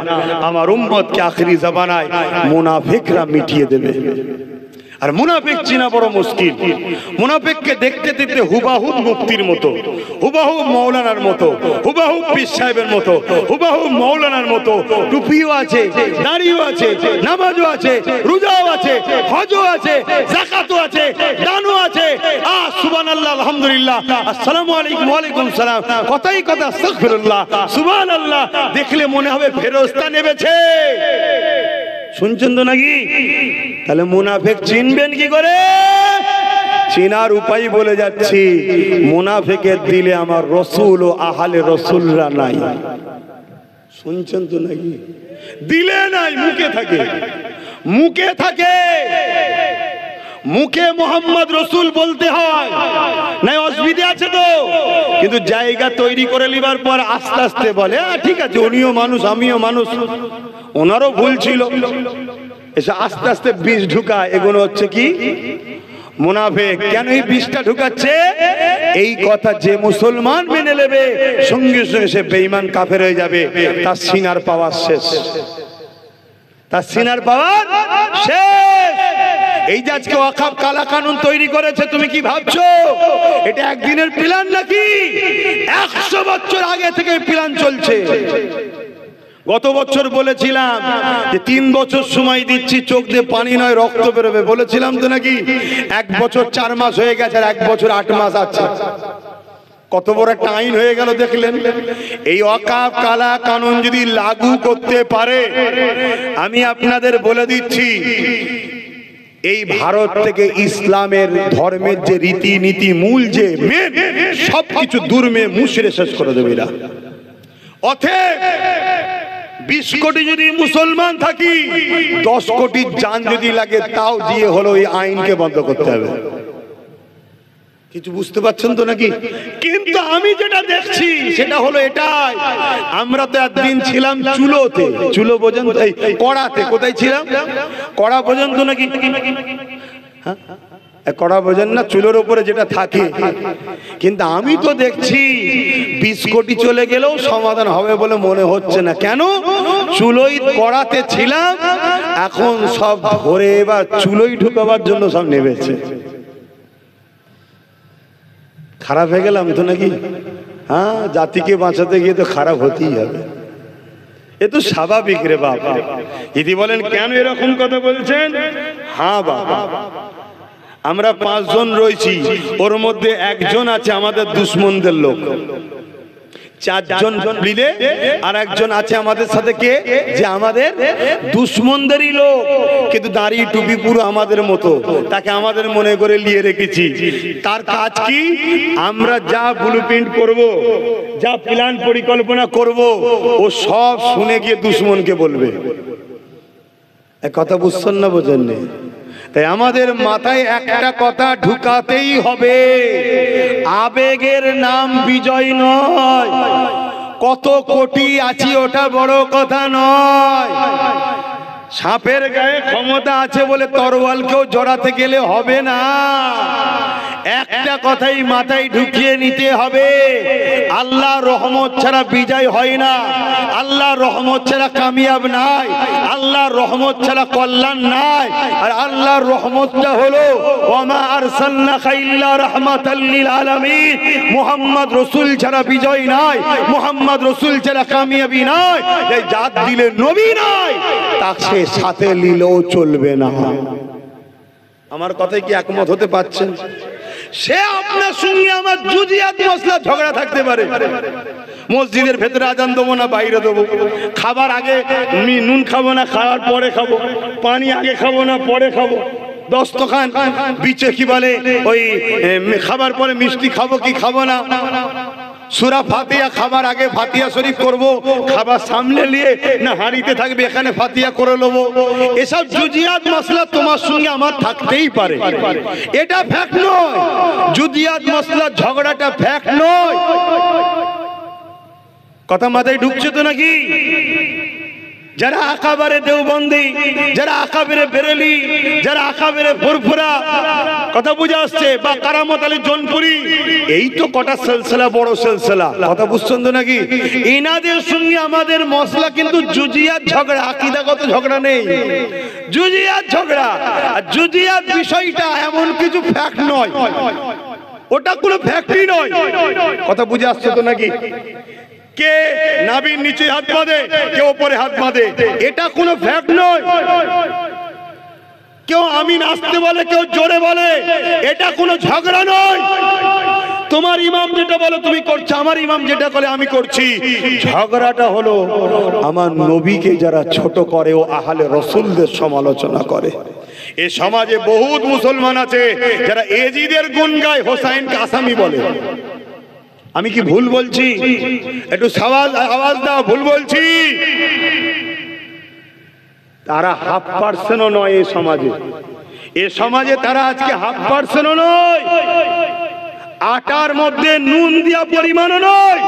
Speaker 1: আমার উম্মতকে আখিরি জামানায় মুনাফিকরা মিটিয়ে দেবে। আর মুনাফিক চিনা বড় মুশকিল। মুনাফিককে দেখতে দেখতে হুবাহুব মুফতির মতো, হুবাহুব মাওলানার মতো, হুবাহুব পীর সাহেবের মতো, হুবাহুব মাওলানার মতো টুপিও আছে, দাড়িও আছে, নামাজও আছে, রোজাও আছে, হজও আছে, যাকাতও আছে, দানও আছে। সুবহানাল্লাহ, আলহামদুলিল্লাহ, আসসালামু আলাইকুম, ওয়া আলাইকুম সালাম, কথাই কথা আস্তাগফিরুল্লাহ, সুবহানাল্লাহ। দেখলে মনে হবে ফেরেশতা নেমেছে। শুনছেন তো নাকি? তাহলে মুনাফিক চিনবেন কি করে? চিনার উপায় বলে যাচ্ছি। মুনাফিকের দিলে আমার রসুল ও আহলে রসুলরা নাই। শুনছেন তো নাকি? দিলে নাই, মুখে থাকে, মুখে থাকে। মুখে মোহাম্মদ রসুল বলতে হয়, নাই অসুবিধা আছে তো, কিন্তু জায়গা তৈরি করে লিবার পর আস্তে আস্তে বলে ঠিক আছে, উনিও মানুষ আমিও মানুষ, ওনারও ভুল ছিল, এসে আস্তে আস্তে বিষ ঢুকায়। এগুলো হচ্ছে কি মুনাফিক। কেন এই বিষটা ঢুকাচ্ছে? এই কথা যে মুসলমান মেনে নেবে সঙ্গে সঙ্গে সে বেঈমান কাফের হয়ে যাবে। তার সিনার পাওয়ার শেষ, তার সিনার পাওয়ার শেষ। এই যে আজকে ওয়াকফ কালা কানুন তৈরি করেছে, তুমি কি ভাবছো এটা একদিনের প্ল্যান নাকি? 100 বছর আগে থেকে প্ল্যান চলছে। গত বছর বলেছিলাম যে 3 বছর সময় দিচ্ছি, চোখ দিয়ে পানি নয় রক্ত বেরোবে, বলেছিলাম তো নাকি? 1 বছর 4 মাস হয়ে গেছে, আর 1 বছর 8 মাস আছে। কত বড় একটা আইন হয়ে গেল দেখলেন? এই ওয়াকফ কালা কানুন যদি লাগু করতে পারে, আমি আপনাদের বলে দিচ্ছি এই ভারত থেকে ইসলামের ধর্মের যে রীতিনীতি মূল যে মেন সবকিছু দুর্মে মুছড়ে শেষ করে দেবে এরা। অতএব 20 কোটি যদি মুসলমান থাকি, 10 কোটি জান যদি লাগে তাও দিয়ে হলো এই আইনকে বন্ধ করতে হবে। কিছু বুঝতে পারছেন তো নাকি? কিন্তু আমি যেটা দেখছি সেটা হলো এটাই। আমরা তো একদিন ছিলাম চুলোতে, চুলো বোঝেন? এই কড়াতে। কোথায় ছিলাম? কড়া বোঝেন তো নাকি? কড়া বোঝেন না? চুলোর উপরে যেটা থাকে। কিন্তু আমি তো দেখছি 20 কোটি চলে গেলেও সমাধান হবে বলে মনে হচ্ছে না। কেন? চুলোই কড়াতে ছিলাম, এখন সব ধরে এবার চুলোই ঢুকাবার জন্য সব নেমেছে। খারাপ হয়ে গেলাম তো নাকি? হ্যাঁ, জাতিকে বাঁচাতে গিয়ে তো খারাপ হতেই হবে, এ তো স্বাভাবিক রে বাবা। দিদি বলেন কেন এরকম কথা বলছেন? হ্যাঁ বাবা, আমরা 5 জন রয়েছি, ওর মধ্যে একজন আছে আমাদের দুশ্মনদের লোক, 4 জন মিলে আর একজন আছে আমাদের সাথে, কে? যে আমাদের দুশ্মনদেরই লোক, কিন্তু দাড়ি টুপি পুরো আমাদের মতো, তাকে আমাদের মনে করে নিয়ে রেখেছি। তার কাজ কি? আমরা যা ব্লুপ্রিন্ট করব, যা প্ল্যান পরিকল্পনা করব, ও সব শুনে গিয়ে দুশ্মনকে বলবে। এক কথা বুঝছেন না? বোঝেন না? তাই আমাদের মাথায় একটা কথা ঢুকাতেই হবে, আবেগের নাম বিজয় নয়। কত কোটি আছি ওটা বড় কথা নয়। সাপের গায়ে ক্ষমতা আছে বলে তরোয়ালকেও জড়াতে গেলে হবে না। একটা কথাই মাথায় ঢুকিয়ে নিতে হবে, আল্লাহ রহমত ছাড়া বিজয় হয় না, আল্লাহ রহমত ছাড়া কামিয়াব নাই, আল্লাহ রহমত ছাড়া কল্যাণ নাই। আর আল্লাহর রহমতটা হলো ওয়ামা আরসালনাকা ইল্লা রাহমাতাল লিল আলামিন। মুহাম্মদ রাসূল ছাড়া বিজয় নাই, মুহাম্মদ রাসূল ছাড়া কামিয়াবি নাই। এই জাত দিলে নবী নাই, তাকে সাথে নিলেও চলবে না। আমার কথায় কি একমত হতে পারছেন? সে আপনার সঙ্গে আমার জুজিয়াত মশলা ঝগড়া থাকতে পারে, মসজিদের ভেতরে আজান দেবো না বাইরে দেবো, খাবার আগে নুন খাবো না খাওয়ার পরে খাবো, পানি আগে খাবো না পরে খাবো, দস্তখান বিচে কি বলে ওই খাবার পরে মিষ্টি খাবো কি খাবো না, সূরা ফাতিহা খাবার আগে ফাতিহা শরীফ করব, খাবার সামনে নিয়ে না হাঁড়িতে থাকবে এখানে ফাতিহা করে নেবো। এসব জুজিয়াত মাসলা তোমার সঙ্গে আমার থাকতেই পারে, এটা ফ্যাক্ট নয়। জুজিয়াত মাসলা ঝগড়াটা ফ্যাক্ট নয়। কথা মাথায় ঢুকছে তো নাকি? যারা আকাবারে দেওবন্দি, যারা আকাবেরে বেরেলি, যারা আকাবেরে ফুরফুরা, কথা বুঝে আসছে, বা কারামত আলী জনপুরি, এই তো কটা সিলসিলা, বড় সিলসিলা। কথা বুঝছেন তো নাকি? ইনাদের সঙ্গে আমাদের মসলা কিন্তু জুজিয়াত ঝগড়া, আকীদাগত ঝগড়া নেই, জুজিয়াত ঝগড়া। আর জুজিয়াত বিষয়টা এমন কিছু ফ্যাক্ট নয়, ওটা কোনো ফ্যাক্টই নয়। কথা বুঝে আসছে তো নাকি? কে নাভির নিচে হাত বাঁধে, কেউ উপরে হাত বাঁধে, এটা কোনো ফ্যাক্ট নয়। কেউ আমিন আসতে বলে, কেউ জোরে বলে, এটা কোনো ঝগড়া নয়। তোমার ইমাম যেটা বলে তুমি করছো, আমার ইমাম যেটা বলে আমি করছি। ঝগড়াটা হলো আমার নবীকে যারা ছোট করে ও আহলে রাসূলদের সমালোচনা করে। এ সমাজে বহুত মুসলমান আছে যারা এজিদের গুণ গায়, হোসাইনকে আসামি বলে। আমি কি ভুল বলছি? একটু আওয়াজ দাও, ভুল বলছি? তারা 0.5% নয় এই সমাজে, এ সমাজে তারা আজকে 0.5% নয়, আটার মধ্যে নুন দিয়া পরিমাণও নয়।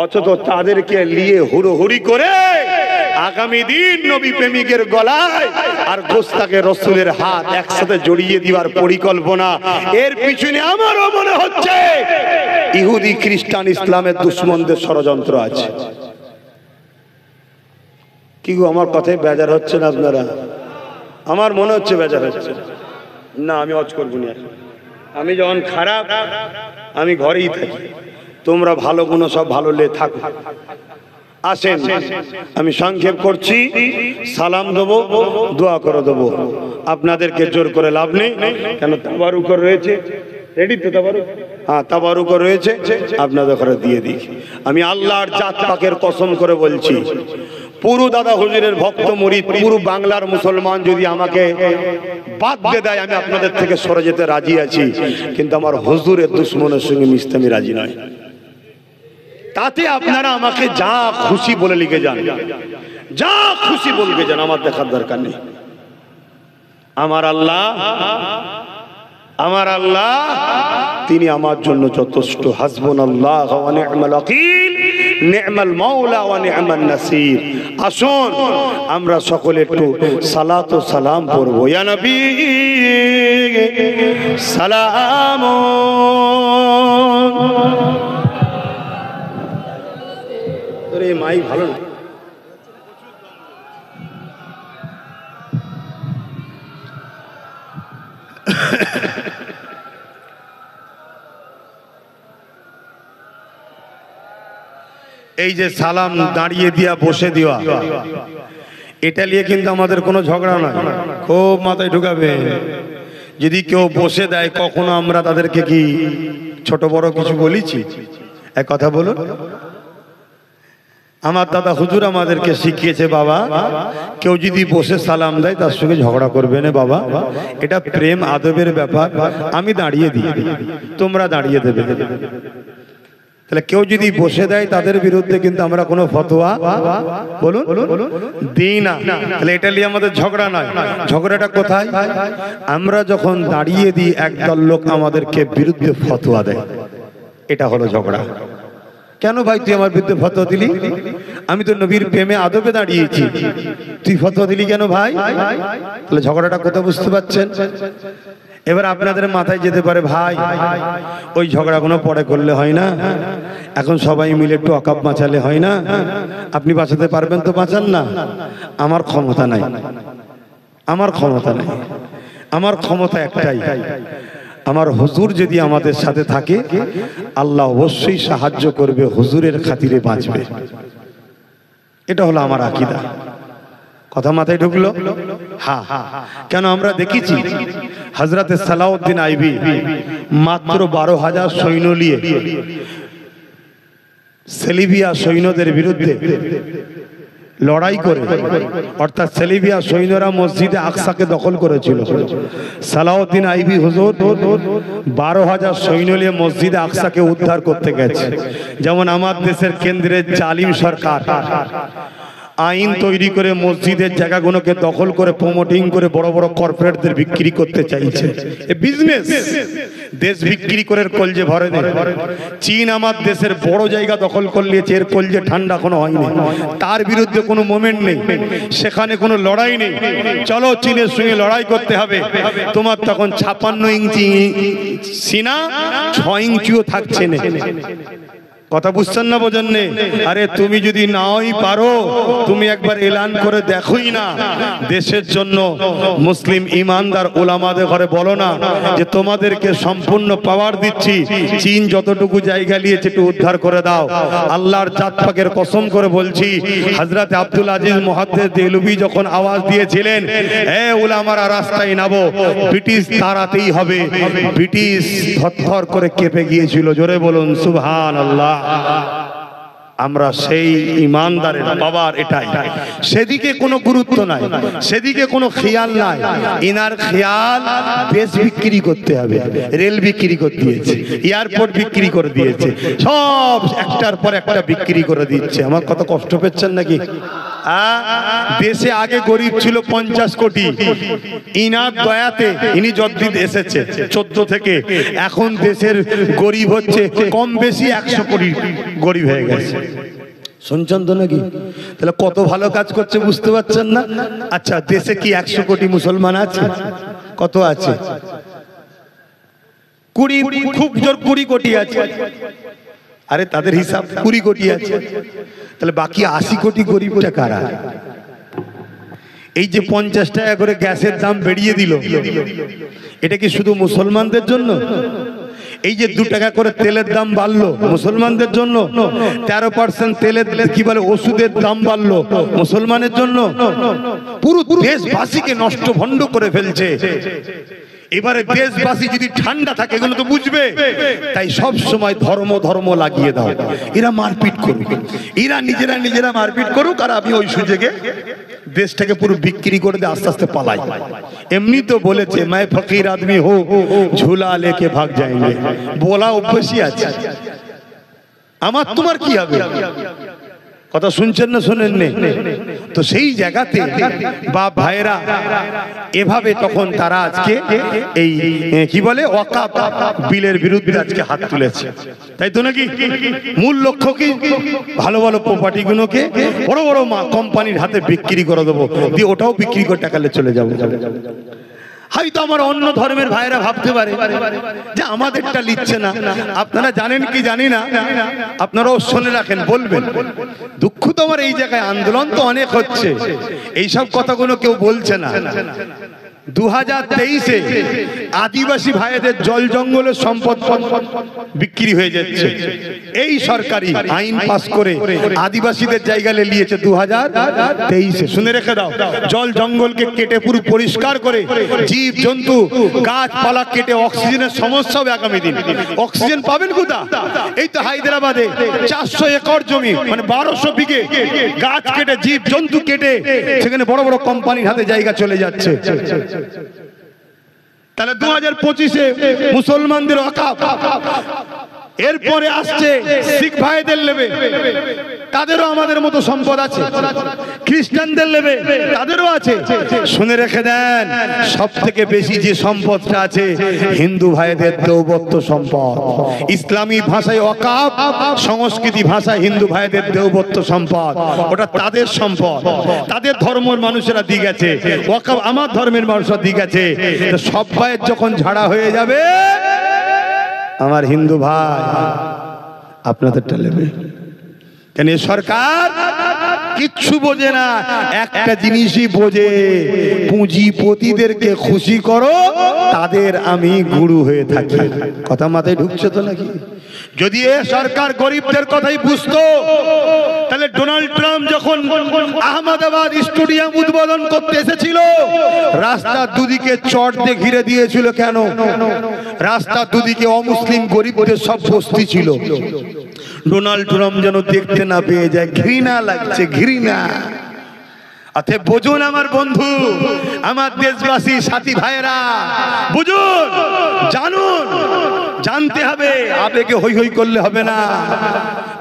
Speaker 1: অথচ তাদেরকে নিয়ে হুড়োহুড়ি করে আগামী দিন নবী প্রেমিকের গলায় আর গোস্তাকে রসুলের হাত একসাথে জড়িয়ে দিবার পরিকল্পনা। এর পিছনে আমারও মনে হচ্ছে ইহুদি খ্রিস্টান ইসলামের দুশ্মনদের ষড়যন্ত্র আছে। কি গো, আমার কথায় বেজার হচ্ছে না আপনারা? আমার মনে হচ্ছে বেজার হচ্ছে না। আমি অজ করবো না। আমি যখন খারাপ আমি ঘরেই থাকি, তোমরা ভালো গুণ সব ভালো লে থাকো। আসেন, আমি সংক্ষেপ করছি, সালাম দেবো, দোয়া করে দেবো। আপনাদেরকে জোর করে লাভ নেই, কেন তাবারুক রয়েছে। রেডি তো তাবারুক? হ্যাঁ, তাবারুক রয়েছে, আপনাদের ঘরে দিয়ে দিই। আমি আল্লাহর জাত পাকের কসম করে বলছি, পুরো দাদা হুজুরের ভক্ত মুরিদ, পুরো বাংলার মুসলমান যদি আমাকে বাদ দিয়ে দেয়, আমি আপনাদের থেকে সরে যেতে রাজি আছি, কিন্তু আমার হুজুরের দুশ্মনের সঙ্গে মিশতে আমি রাজি নয়। তাতে আপনারা আমাকে যা খুশি বলে লিখে যান, যা খুশি বলবে যান, আমার দেখার দরকার নেই। আমার আল্লাহ তিনি আমার জন্য যথেষ্ট। হাসবুনাল্লাহু ওয়া নি'মাল ওয়াকিল, নি'মাল মাওলা ওয়া নি'মান নাসির। আসুন আমরা সকলে একটু সালাত ও সালাম পড়ব। ইয়া নবী সালাম। তোরে মাই ভালো না। এই যে সালাম দাঁড়িয়ে দিয়া বসে দেওয়া, এটা নিয়ে কিন্তু আমাদের কোনো ঝগড়া নয়, খুব মাথায় ঢুকাবে। যদি কেউ বসে দেয়, কখনো আমরা তাদেরকে কি ছোট বড় কিছু বলেছি? এক কথা বলুন। আমার দাদা হুজুর আমাদেরকে শিখিয়েছে, বাবা কেউ যদি বসে সালাম দেয় তার সঙ্গে ঝগড়া করবে না বাবা, এটা প্রেম আদবের ব্যাপার। আমি দাঁড়িয়ে দিই, তোমরা দাঁড়িয়ে দেবে। তাহলে কেউ যদি বসে দেয় তাদের বিরুদ্ধে কিন্তু আমরা কোনো ফতোয়া বলুন দিই না। তাহলে এটা নিয়ে আমাদের ঝগড়া নয়। ঝগড়াটা কোথায়? আমরা যখন দাঁড়িয়ে দিই একদল লোক আমাদেরকে বিরুদ্ধে ফতোয়া দেয়, এটা হলো ঝগড়া। কেন ভাই তুই আমার বিরুদ্ধে ফতোয়া দিলি? আমি তো নবীর প্রেমে আদবে দাঁড়িয়েছি, তুই ফতোয়া দিলি কেন ভাই? তাহলে ঝগড়াটা কোথায় বুঝতে পারছেন? এবার আপনাদের মাথায় যেতে পারে ভাই ওই ঝগড়াগুলো পরে করলে হয় না, এখন সবাই মিলে একটু অকাপ বাঁচালে হয় না? আপনি বাঁচাতে পারবেন তো বাঁচান না। আমার ক্ষমতা নাই, আমার ক্ষমতা নাই। আমার ক্ষমতা একটাই, আমার হুজুর যদি আমাদের সাথে থাকে আল্লাহ অবশ্যই সাহায্য করবে, হুজুরের খাতিরে বাঁচবে। এটা হলো আমার আকীদা। কথা মাথায় ঢুকলো? হ্যাঁ। কেন আমরা দেখেছি হযরতে সালাউদ্দিন আইবি মাত্র 12,000 সৈন্য নিয়ে সেলিবিয়া সৈন্যদের বিরুদ্ধে লড়াই করে, অর্থাৎ সেলিবিয়া সৈন্যরা মসজিদে আকসাকে দখল করেছিল। সালাউদ্দিন আইবি হুজুর 12,000 সৈন্য নিয়ে মসজিদে আকসাকে উদ্ধার করতে গেছে। যেমন আমার দেশের কেন্দ্রের জালিম সরকার আইন তৈরি করে মসজিদের জায়গাগুলোকে দখল করে প্রমোটিং করে বড় বড় কর্পোরেটদের বিক্রি করতে চাইছে। এ বিজনেস, দেশ বিক্রি করে কলজে ভরে দেয়। চীন আমার দেশের বড় জায়গা দখল করে নিয়েছে, এর কলজে ঠান্ডা কোনো হয়নি, তার বিরুদ্ধে কোনো মুভমেন্ট নেই, সেখানে কোনো লড়াই নেই। চলো চীনের সঙ্গে লড়াই করতে হবে। তোমার তখন 56 ইঞ্চি সিনা, 6 ইঞ্চিও থাকছে না। কথা বুঝছেন না? বোঝেন না? আরে তুমি যদি নাওই পারো, তুমি একবার এলান করে দেখোই না, দেশের জন্য মুসলিম ইমানদার ওলামাদের ঘরে বলো না যে তোমাদেরকে সম্পূর্ণ পাওয়ার দিচ্ছি, চীন যতটুকু জায়গা নিয়েছে একটু উদ্ধার করে দাও। আল্লাহর জাত পাকের কসম করে বলছি, হযরত আব্দুল আজিজ মুহাদ্দিস দেহলভী যখন আওয়াজ দিয়েছিলেন হে ওলামারা রাস্তায় নামো, ব্রিটিশ তাড়াতেই হবে, ব্রিটিশ থরথর করে কেঁপে গিয়েছিল। জোরে বলুন সুবহানাল্লাহ। আমরা সেই ইমানদারের বাবার এটাই, সেদিকে কোনো গুরুত্ব নাই, সেদিকে কোনো খেয়াল নাই। ইনার খেয়াল দেশ বিক্রি করতে হবে, রেল বিক্রি করে দিয়েছে, এয়ারপোর্ট বিক্রি করে দিয়েছে, সব একটার পর একটা বিক্রি করে দিচ্ছে। আমার কত কষ্ট পেচ্ছেন নাকি? দেশে আগে গরিব ছিল 50 কোটি, ইনার দয়াতে ইনি যতদিন এসেছে 14 থেকে এখন দেশের গরিব হচ্ছে কম বেশি 100 কোটি গরিব হয়ে গেছে। শুনছেন তো নাকি? তাহলে কত ভালো কাজ করছে বুঝতে পারছেন না? আচ্ছা দেশে কি 100 কোটি মুসলমান আছে? কত আছে? 20, খুব জোর 20 কোটি আছে। আরে তাদের হিসাব 20 কোটি আছে, তাহলে বাকি 80 কোটি গরিবটা কারা? এই যে 50 টাকা করে গ্যাসের দাম বেড়িয়ে দিল, এটা কি শুধু মুসলমানদের জন্য? এই যে 2 টাকা করে তেলের দাম বাড়লো মুসলমানদের জন্য, 13% তেলের কি বলে ওষুধের দাম বাড়লো মুসলমানের জন্য, পুরো দেশবাসীকে নষ্ট ভণ্ড করে ফেলছে। এবারে দেশবাসী যদি ঠান্ডা থাকে এগুলো তো বুঝবে, তাই সব সময় ধর্ম ধর্ম লাগিয়ে দাও। এরা মারপিট করুক, এরা নিজেরা মারপিট করুক, আর আমি ওই সুযোগে দেশটাকে পুরো বিক্রি করে দিয়ে আস্তে আস্তে পালাই। এমনি তো বলেছে मैं फकीर आदमी हो झूला लेके भाग जाएंगे, বলা অভ্যাসই আছে। আমার তোমার কি হবে? কথা শুনছেন না শোনেন না? তো সেই জায়গাতে বাপ ভাইরা এভাবে তখন তারা আজকে এই কি বলে ওয়াকাফ বিলের বিরুদ্ধে আজকে হাত তুলেছে, তাই তো নাকি? মূল লক্ষ্য কি? ভালো ভালো প্রপার্টি গুলোকে বড় বড় কোম্পানির হাতে বিক্রি করে দেবো, দিয়ে ওটাও বিক্রি করে টাকালে চলে যাবো। হয়তো আমার অন্য ধর্মের ভাইরা ভাবতে পারে যে আমাদেরটা লিখছে না। আপনারা জানেন কি জানি না, আপনারাও শুনে রাখেন, বলবেন। দুঃখ তো আমার এই জায়গায়, আন্দোলন তো অনেক হচ্ছে, এইসব কথাগুলো কেউ বলছে না। 2023-এ আদিবাসী ভাইদের জল জঙ্গলের সম্পদ বিক্রি হয়ে যাচ্ছে। এই সরকারি আইন পাস করে আদিবাসীদের জায়গা নিয়েছে 2023-এ। শুনে রেখে দাও, জল জঙ্গলকে কেটে পুরো পরিষ্কার করে জীব জন্তু গাছপালা কেটে অক্সিজেনের সমস্যা হবে আগামী দিন। অক্সিজেন পাবেন কোথা? এই তো হায়দ্রাবাদে 400 একর জমি, মানে 1200 বিঘে গাছ কেটে জীব জন্তু কেটে সেখানে বড় বড় কোম্পানির হাতে জায়গা চলে যাচ্ছে। তাহলে 2025-এ মুসলমানদের ওয়াকাফ এরপরে আসছে শিখ ভাইদের নেবে, তাদেরও আমাদের মতো সম্পদ আছে। খ্রিস্টানদের নেবে, তাদেরও আছে। শুনে রেখে দেন, সব থেকে বেশি যে সম্পদটা আছে হিন্দু ভাইদের দেওবত্ত সম্পদ। ইসলামী ভাষায় ওয়াকাফ, সংস্কৃতি ভাষায় হিন্দু ভাইদের দেওবত্ত সম্পদ, ওটা তাদের সম্পদ। তাদের ধর্মের মানুষেরা দিয়ে গেছে, ওয়াকাফ আমার ধর্মের মানুষরা দিয়ে গেছে। সব ভাইয়ের যখন ঝাড়া হয়ে যাবে, আমার হিন্দু ভাই আপনাদেরটা নেবে। কেন সরকার কিচ্ছু বোঝে না, একটা জিনিসই বোঝে, পুঁজিপতিদেরকে খুশি করো, তাদের আমি গুরু হয়ে থাকি। কথা মাথায় ঢুকছে তো নাকি? যদি এ সরকার গরিবদের কথাই বুঝতো, তাহলে ডোনাল্ড ট্রাম্প যখন আহমেদাবাদ স্টেডিয়াম উদ্বোধন করতে এসেছিল, রাস্তার দুদিকে চট দিয়ে ঘিরে দিয়েছিল। কেন? রাস্তার দুদিকে অমুসলিম গরিবদের সব বস্তি ছিল। ডোনাল্ড ট্রাম্প যেন দেখতে না পেয়ে যায়, ঘৃণা লাগছে, ঘৃণা। অতএব বুঝুন আমার বন্ধু, আমার দেশবাসী সাথী ভাইরা, বুঝুন, জানুন, জানতে হবে। আবেগে হই হই করলে হবে না।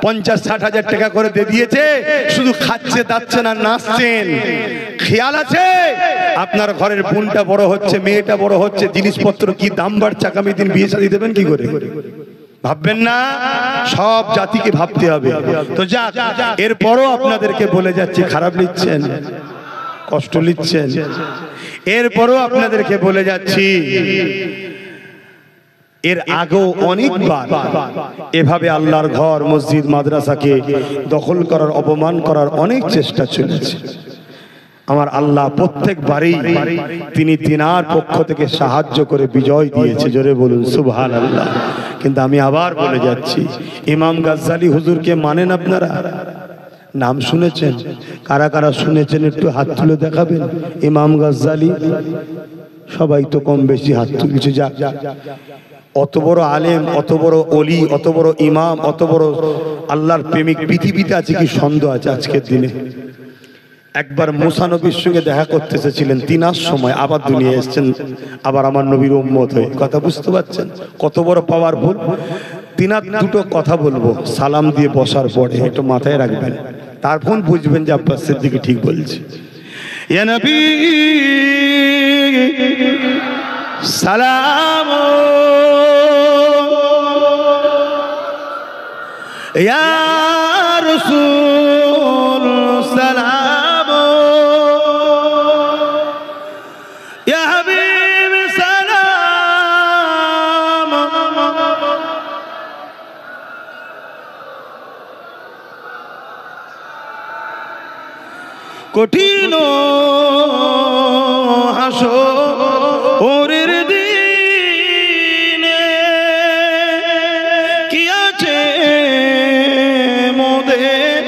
Speaker 1: 50-60 হাজার টাকা করে দিয়ে দিয়েছে, শুধু খাচ্ছে দাচ্ছে না, নাচছেন। খেয়াল আছে আপনার ঘরের বোনটা বড় হচ্ছে, মেয়েটা বড় হচ্ছে, জিনিসপত্র কি দাম বাড়ছে, আগামী দিন বিয়ে শাদী দেবেন কি করে? ভাববেন না, সব জাতিকে ভাবতে হবে। তো যাক, এরপরও আপনাদেরকে বলে যাচ্ছি, খারাপ লিখছেন, কষ্ট লিখছেন, এরপরও আপনাদেরকে বলে যাচ্ছি, এর আগেও অনেকবার এভাবে আল্লাহর ঘর, মসজিদ, মাদ্রাসাকে দখল করার, অপমান করার অনেক চেষ্টা চলেছে। আমার আল্লাহ প্রত্যেকবারই তিনি তিনার পক্ষ থেকে সাহায্য করে বিজয় দিয়েছে। জোরে বলুন সুবহানাল্লাহ। কিন্তু আমি আবার বলে যাচ্ছি, ইমাম গাজ্জালি হুজুরকে মানেন আপনারা? নাম শুনেছেন? কারা কারা শুনেছেন একটু হাত তুলে দেখাবেন। ইমাম গাজ্জালি, সবাই তো কম বেশি হাত তুলছে। যা, অত বড় আলেম, অত বড় অলি, অত বড় ইমাম, অত বড় আল্লাহর প্রেমিক পৃথিবীতে আছে কি সন্দেহ আছে আজকের দিনে? একবার মুসা নবীর সঙ্গে দেখা করতে এসেছিলেন, 3 সময় আবার দুনিয়া এসেছেন, আবার আমার নবীর উম্মত হয়ে। কথা বুঝতে পারছেন কত বড় পাওয়ারফুল? 3 দুটো কথা বলবো সালাম দিয়ে বসার পরে, একটু মাথায় রাখবেন, তারপর বুঝবেন যে আব্বাস সিদ্দিকী ঠিক বলছে। ইয়া নবী সালাম, ইয়া রাসূল সালাম, ইয়া হাবিব সালাম। কঠিন হাসরের দিনে কি আছে মোদের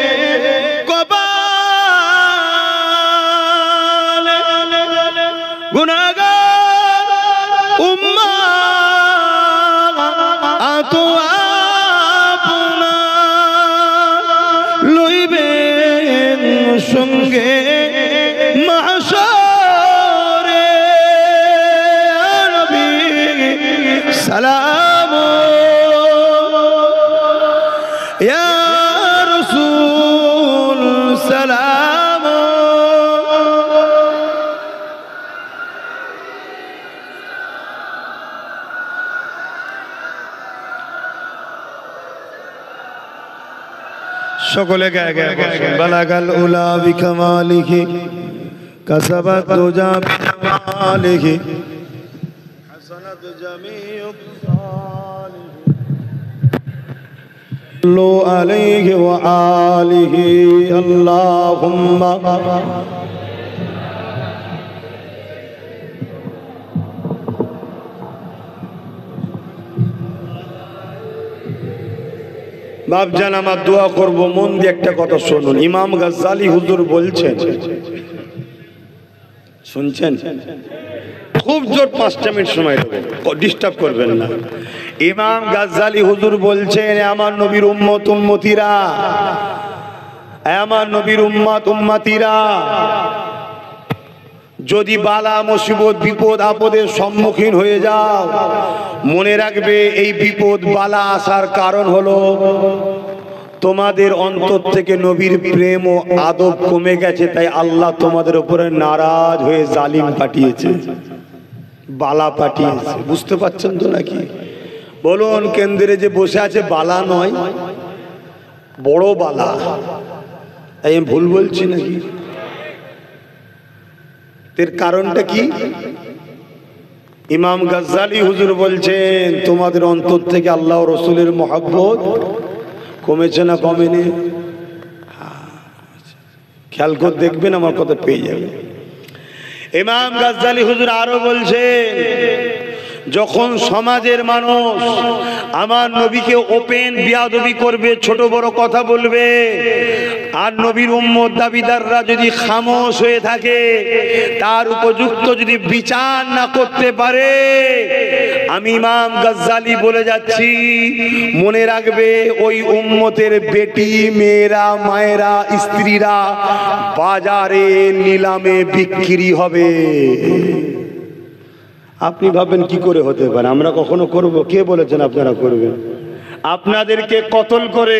Speaker 1: কপালে, গুনাহগার উম্মাত আপনার লইবেন সঙ্গে মাহশরে। নবী সালাম, ইয়া রাসূল সালাম। সকলে গায়ে গায়ে বসেন। বালাগাল উলা বিকামালিহি, কাসাবাত দুজা বিকামালিহি, হাসানাত জামিউস সালিহিন, লো আলাইহি ওয়া আলিহি। আল্লাহুম্মা বাপজান, আমার দোয়া করব, মন দিয়ে একটা কথা শুনুন। ইমাম গাজ্জালি হুজুর বলছেন, শুনছেন? খুব জোর 5টা মিনিট সময় দেবেন, ডিস্টার্ব করবেন না। ইমাম গাজ্জালি হুজুর বলছেন, আমার নবীর উম্মত উম্মতিরা, আমার নবীর উম্মত উম্মতিরা, যদি বালা মুসিবত বিপদ আপদের সম্মুখীন হয়ে যাও, মনে রাখবে এই বিপদ বালা আসার কারণ হলো তোমাদের অন্তর থেকে নবীর প্রেম ও আদব কমে গেছে, তাই আল্লাহ তোমাদের উপরে নারাজ হয়ে জালিম পাঠিয়েছে, বালা পাঠিয়েছে। বুঝতে পারছেন তো নাকি? বলুন, কেন্দ্রে যে বসে আছে বালা নয়, বড় বালা। তাই আমি ভুল বলছি নাকি? এর কারণটা কি? ইমাম গাজ্জালি হুজুর বলছেন তোমাদের অন্তর থেকে আল্লাহ ও রসুলের মহব্বত কমেছে না কমেনি? খেয়াল করে দেখবেন, আমার কথা পেয়ে যাবে। ইমাম গাজ্জালি হুজুর আরো বলছেন, যখন সমাজের মানুষ আমার নবীকে ওপেন বিয়াদবি করবে, ছোট বড় কথা বলবে, আর নবীর উম্মত দাবিদাররা যদি খামোশ হয়ে থাকে, তার উপযুক্ত যদি বিচার না করতে পারে, আমি ইমাম গাজ্জালি বলে যাচ্ছি, মনে রাখবে ওই উম্মতের বেটি, মেয়েরা, মায়েরা, স্ত্রীরা বাজারে নিলামে বিক্রি হবে। আপনি ভাবেন কি করে হতে পারে? আমরা কখনো করব? কে বলেছেন আপনারা করবেন? আপনাদেরকে কতল করে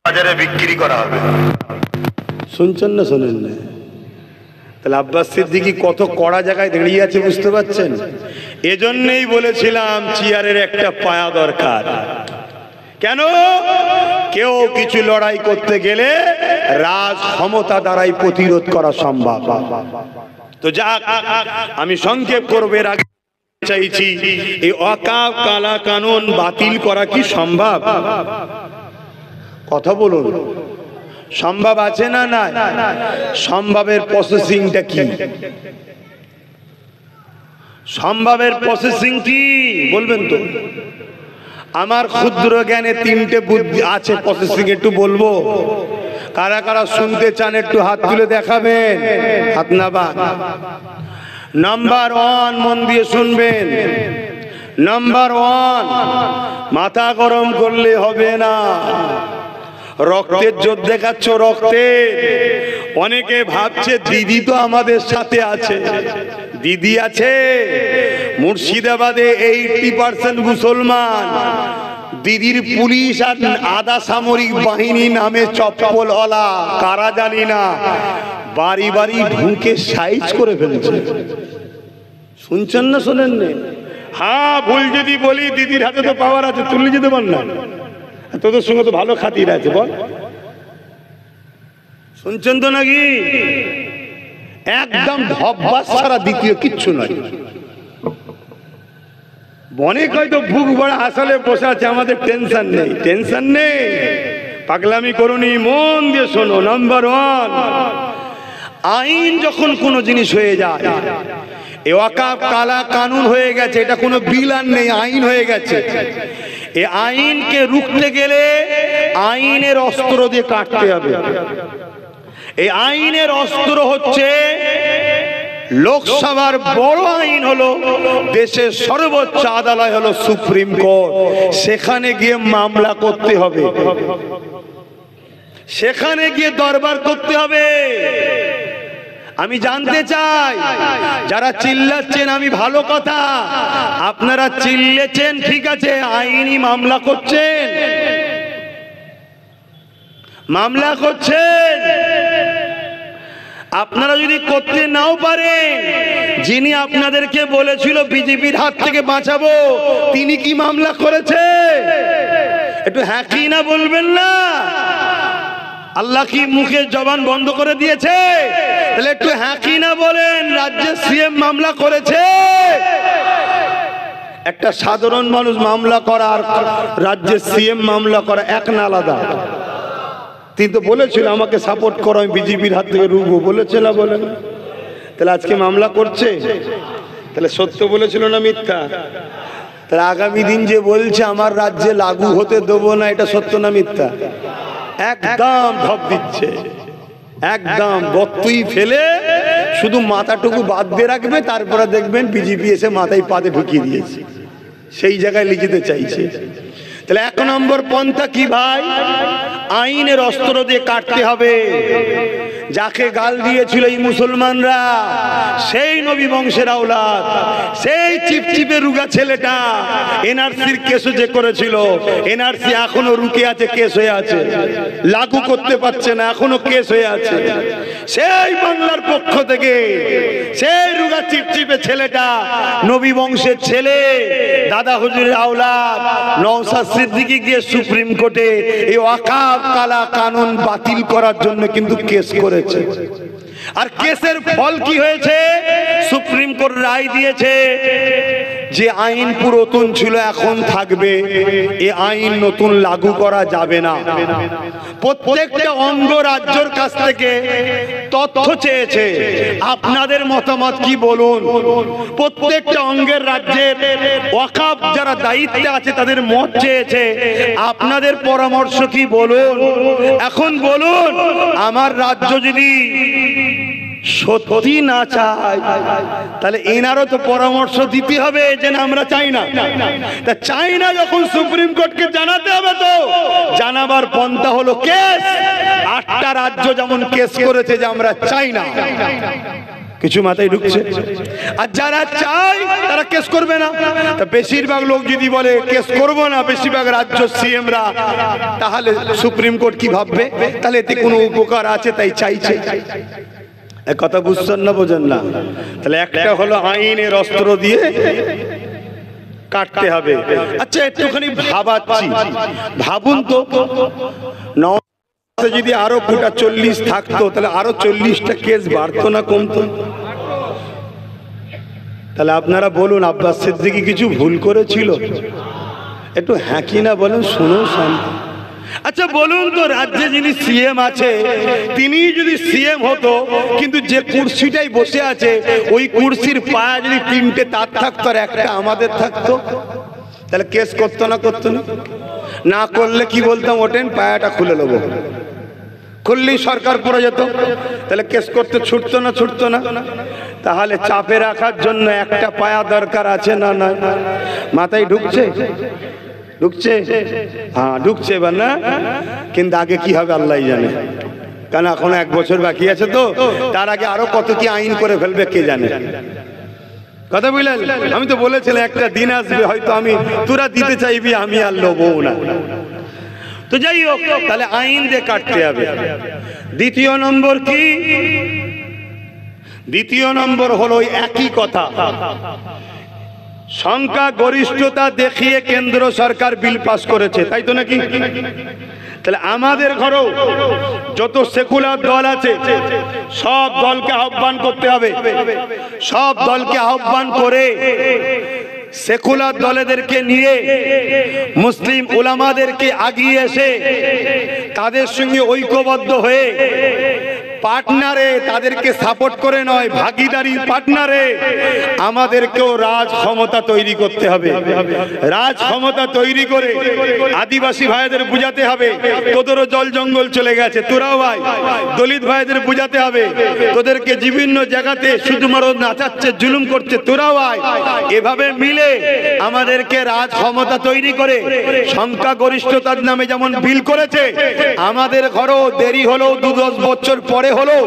Speaker 1: বাজারে বিক্রি করা হবে। শুনছেন না শোনেন না? তাহলে আব্বাস সিদ্দিকী কত কড়া জায়গায় দাঁড়িয়ে আছে, বুঝতে পারছেন? এজন্যই বলেছিলাম চেয়ারের একটা পায়া দরকার। কেন? কেউ কিছু লড়াই করতে গেলে রাজ ক্ষমতা দ্বারাই প্রতিরোধ করা সম্ভব। তো যাক, আমি সংক্ষেপ করব। এর আগে চাইছি, এই ওয়াকফ কালা কানুন বাতিল করা কি সম্ভব? কথা বলুন, সম্ভব আছে না নাই? সম্ভবের প্রসেসিংটা কি? সম্ভবের প্রসেসিং কি বলবেন তো? আমার ক্ষুদ্র জ্ঞানে তিনটে বুদ্ধি আছে প্রসেসিং, একটু বলবো। কারা কারা শুনতে চান একটু হাত তুলে দেখাবেন, হাত নামান। নাম্বার 1, মন দিয়ে শুনবেন। নাম্বার 1, মাথা গরম করলে হবে না। রক্তের জোর দেখাচ্ছ, রক্তের। অনেকে ভাবছে দিদি তো আমাদের সাথে আছে। দিদি আছে মুর্শিদাবাদে 80% মুসলমান। দিদির পুলিশ আর আধা সামরিক বাহিনী নামে চপ্পলওয়ালা কারা জানি না বাড়ি বাড়ি ঢুকে সাইজ করে ফেলছে। শুনছেন না শোনেন না? হ্যাঁ, ভুল যদি বলি, দিদির হাতে তো পাওয়ার আছে, তুলে যেতে পার না। তোদের সঙ্গে তো ভালো খাতির আছে, বল। শুনছেন তো নাকি? একদম ধব্বাস ছাড়া দ্বিতীয় কিচ্ছু নয়। অনেক হয়তো বুক বড় আসলে বসে আছে, আমাদের টেনশন নেই, টেনশন নেই, পাগলামি করুনি, মন দিয়ে শোনো। নাম্বার 1, আইন যখন কোনো জিনিস হয়ে যায়, এ ওয়াকফ কালা কানুন হয়ে গেছে, এটা কোনো বিল আর নেই, আইন হয়ে গেছে। এই আইনকে রুখতে গেলে আইনের অস্ত্র দিয়ে কাটতে হবে। এই আইনের অস্ত্র হচ্ছে লোকসভার বড় আইন হলো দেশের সর্বোচ্চ আদালত হলো সুপ্রিম কোর্ট। সেখানে গিয়ে মামলা করতে হবে, সেখানে গিয়ে দরবার করতে হবে। আমি জানতে চাই, যারা চিল্লাচ্ছেন, আমি ভালো কথা, আপনারা চিল্লেছেন ঠিক আছে, আইনি মামলা করছেন, মামলা করছেন। আপনারা যদি করতে নাও পারেন, যিনি আপনাদেরকে বলেছিল বিজেপির হাত থেকে বাঁচাবো, তিনি কি মামলা করেছে? একটু হ্যাঁ কি না বলবেন না? আল্লাহ কি মুখে জবান বন্ধ করে দিয়েছে? তাহলে একটু হ্যাঁ কি না বলেন। রাজ্যের সিএম মামলা করেছে। একটা সাধারণ মানুষ মামলা করা আর রাজ্যের সিএম মামলা করা এক না আলাদা? তিনি তো বলেছিল আমাকে সাপোর্ট করো, আমি বিজেপির হাত থেকে রুখবো, বলেছে না বলেন? তাহলে আজকে মামলা করছে, তাহলে সত্য বলেছিল না মিথ্যা? তাহলে আগামী দিন যে বলছে আমার রাজ্যে লাগু হতে দেবো না, এটা সত্য না মিথ্যা? একদম ঢপ দিচ্ছে, একদম গর্তই ফেলে শুধু মাথাটুকু বাদ দিয়ে রাখবে, তারপরে দেখবেন বিজেপি এসে মাথায় পাতে ঢুকিয়ে দিয়েছে, সেই জায়গায় লিখে চাইছে। তাহলে 1 নম্বর পন্থা কি ভাই? আইনের অস্ত্র দিয়ে কাটতে হবে। যাকে গাল দিয়েছিল এই মুসলমানরা, সেই নবী বংশের আওলাদ, সেই চিপচিপে রুগা ছেলেটা এনআরসির কেসও যে করেছিল, এনআরসি এখনো রুকে আছে, কেস হয়ে আছে, লাগু করতে পারছে না, এখনো কেস হয়ে আছে। সেই বাংলার পক্ষ থেকে সেই রুগা চিপচিপে ছেলেটা নবী বংশের ছেলে, দাদা হুজুরের আওলাদ নওশাদ সিদ্দিকী গিয়ে সুপ্রিম কোর্টে এই ওয়াকফ কালা কানুন বাতিল করার জন্য কিন্তু কেস করেছে। আর কেসের ফল কি হয়েছে? সুপ্রিম কোর্ট রায় দিয়েছে যে আইন পুরাতন ছিল এখন থাকবে, এই আইন নতুন লাগু করা যাবে না। প্রত্যেকটা অঙ্গ রাজ্যের কাছ থেকে তথ্য চেয়েছে, আপনাদের মতামত কি বলুন। প্রত্যেকটা অঙ্গের রাজ্যের ওয়াকফ যারা দায়িত্বে আছে তাদের মত চেয়েছে, আপনাদের পরামর্শ কি বলুন। এখন বলুন, আমার রাজ্য যদি সত্যি না চায় তাহলে এনারও তো পরামর্শ দিতে হবে যে না আমরা চাই না। তা চাই না যখন সুপ্রিম কোর্টকে জানাতে হবে, তো জানাবার পন্থা হলো কেস। 8টা রাজ্য যেমন কেস করেছে যে আমরা চাই না, কিছু মাথায় ঢুকছে। আর যারা চায় তারা কেস করবে না। তা বেশিরভাগ লোক যদি বলে কেস করবো না, বেশিরভাগ রাজ্য সিএমরা, তাহলে সুপ্রিম কোর্ট কি ভাববে? তাহলে এতে কোনো উপকার আছে তাই চাইছে। কথা বুঝছেন না, বোঝেন না? তাহলে একটা হলো আইনের অস্ত্র দিয়ে কাটতে হবে। আচ্ছা একটুখানি ভাবাচ্ছি, ভাবুন তো, যদি আরো গোটা 40 থাকতো তাহলে আরো 40টা কেস বাড়তো না কমতো? তাহলে আপনারা বলুন, আব্বাস সিদ্দিকী কিছু ভুল করেছিল? একটু হ্যাঁ কি না বলেন, শুনো শান্তি। আচ্ছা বলুন তো, রাজ্যে যিনি সিএম আছে তিনি যদি সিএম হতো, কিন্তু যে কুর্সিটাই বসে আছে ওই কুর্সির পায়া যদি 3টে তার থাকতো আর একটা আমাদের থাকতো, তাহলে কেস করতো না? করতো না? না করলে কি বলতাম, ওঠেন পায়াটা খুলে নেবো, খুললেই সরকার পড়ে যেত। তাহলে কেস করতে ছুটতো না? ছুটতো না? তাহলে চাপে রাখার জন্য একটা পায়া দরকার আছে না? না, মাথায় ঢুকছে? ঢুকছে? হ্যাঁ ঢুকছে এবার না? কিন্তু আগে কি হবে আল্লাহ জানে, কারণ এখন 1 বছর বাকি আছে, তো তার আগে আরো কত কি আইন করে ফেলবে কে জানে। কথা বুঝলেন? আমি তো বলেছিলাম একটা দিন আসবে হয়তো আমি, তোরা দিতে চাইবি, আমি আর লোবো না। তো যাই হোক, তাহলে আইন দিয়ে কাটতে হবে। দ্বিতীয় নম্বর কি? দ্বিতীয় নম্বর হলো একই কথা, সংখ্যা গরিষ্ঠতা দেখিয়ে কেন্দ্র সরকার বিল পাস করেছে, তাই তো নাকি? তাহলে আমাদের ঘরেও যত সেকুলার দল আছে সব দলকে আহ্বান করতে হবে, সব দলকে আহ্বান করে সেকুলার দলেদেরকে নিয়ে মুসলিম উলামাদেরকে আগিয়ে এসে তাদের সঙ্গে ঐক্যবদ্ধ হয়ে পার্টনারে, তাদেরকে সাপোর্ট করে নয়, ভাগিদারি পার্টনারে আমাদেরকেও রাজ ক্ষমতা তৈরি করতে হবে। রাজ ক্ষমতা তৈরি করে আদিবাসী ভাইদের বুঝাতে হবে তোদেরও জল জঙ্গল চলে গেছে, তোরাও ভাই। দলিত ভাইদের বুঝাতে হবে তোদেরকে বিভিন্ন জায়গাতে শুধুমাত্র নাচাচ্ছে, জুলুম করছে, তোরাও ভাই। এভাবে মিলে আমাদেরকে রাজ ক্ষমতা তৈরি করে সংখ্যা গরিষ্ঠতার নামে যেমন বিল করেছে, আমাদের ঘরেও দেরি হলেও 2-10 বছর পরে হলো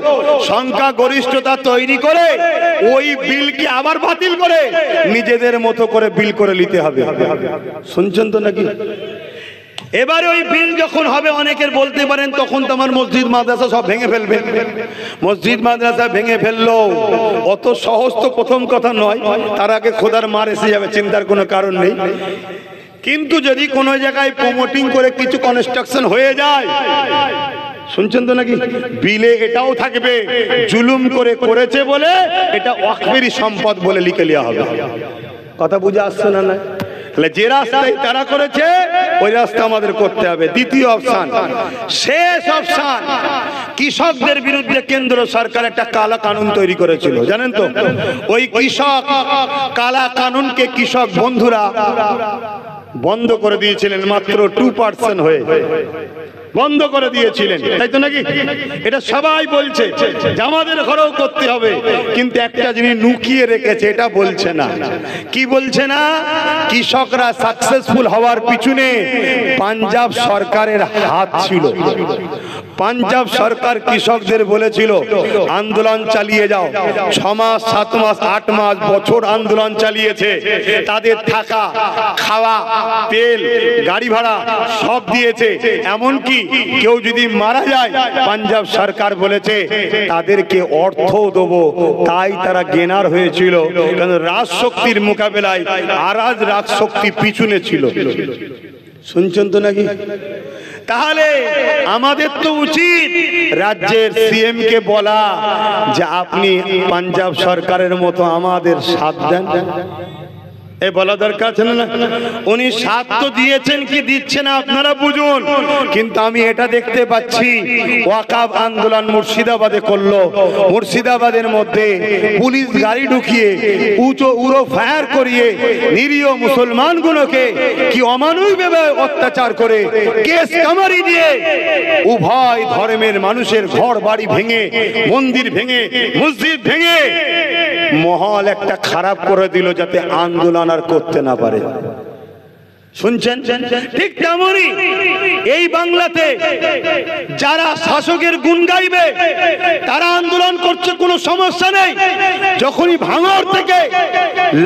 Speaker 1: সংখ্যা গরিষ্ঠতা তৈরি করে ওই বিলকে আবার বাতিল করে নিজেদের মতো করে বিল করে নিতে হবে। শুনছেন তো নাকি? এবারে ওই বিল যখন হবে, অনেকের বলতে পারেন তখন তোমার মসজিদ মাদ্রাসা সব ভেঙে ফেলবে। মসজিদ মাদ্রাসা ভেঙে ফেললো অত সহজ তো প্রথম কথা নয়, তার আগে খোদার মার এসে যাবে, চিন্তার কোনো কারণ নেই। কিন্তু যদি কোনো জায়গায় প্রমোটিং করে কিছু কনস্ট্রাকশন হয়ে যায়, শুনছেন তো নাকি, বিলে এটাও থাকবে জুলুম করে করেছে বলে এটা ওয়াকফেরই সম্পদ বলে লিখে নেওয়া হবে। কথা বুঝে আসছে না? না, তাহলে যে রাস্তায় তারা করেছে ওই রাস্তা আমাদের করতে হবে। দ্বিতীয় অপশন, শেষ অপশন, কৃষকদের বিরুদ্ধে কেন্দ্র সরকার একটা কালা কানুন তৈরি করেছিল, জানেন তো? ওই কৃষক কালা কানুনকে কৃষক বন্ধুরা বন্ধ করে দিয়েছিলেন মাত্র 2% হয়ে। বন্ধ করে দিয়েছিলেন, তাই তো নাকি? এটা সবাই বলছে যে আমাদের ঘরেও করতে হবে, কিন্তু একটা জিনিস লুকিয়ে রেখেছে, এটা বলছে না। কি বলছে না? কৃষকরা সাকসেসফুল হওয়ার পিছনে পাঞ্জাব সরকারের হাত ছিল। পাঞ্জাব সরকার কৃষকদের বলেছিল আন্দোলন চালিয়ে যাও। 6 মাস 7 মাস 8 মাস বছর আন্দোলন চালিয়েছে। তাদের থাকা খাওয়া তেল গাড়ি ভাড়া সব দিয়েছে। এমনকি কেউ যদি মারা যায় পাঞ্জাব সরকার বলেছে তাদেরকে অর্থ দেবো। তাই তারা গেনার হয়েছিল, কারণ রাজশক্তির মোকাবেলায় আরাজ রাজশক্তি পিছনে ছিল। শুনছেন তো নাকি? তাহলে আমাদের তো উচিত রাজ্যের সিএম কে বলা যে আপনি পাঞ্জাব সরকারের মতো আমাদের সাথ দেন। এ বলা দরকার ছিল না? উনি সাথ তো দিয়েছেন কি দিচ্ছে না আপনারা বুঝুন। কিন্তু আমি এটা দেখতে পাচ্ছি ওয়াকাব আন্দোলন মুর্শিদাবাদে করলো। মুর্শিদাবাদের মধ্যে পুলিশ গাড়ি ঢুকিয়ে উড়ো ফায়ার করিয়ে নিরীহ মুসলমানগুলোকে কি অমানবিকভাবে অত্যাচার করে কেস কামারি দিয়ে উভয় ধর্মের মানুষের ঘর বাড়ি ভেঙে মন্দির ভেঙে মসজিদ ভেঙে মহল একটা খারাপ করে দিল, যাতে আন্দোলন আর করতে না পারে। শুনছেন? ঠিক তেমনই এই বাংলাতে যারা শাসকের গুণ গাইবে তারা আন্দোলন করছে, কোনো সমস্যা নেই। যখনই ভাঙড় থেকে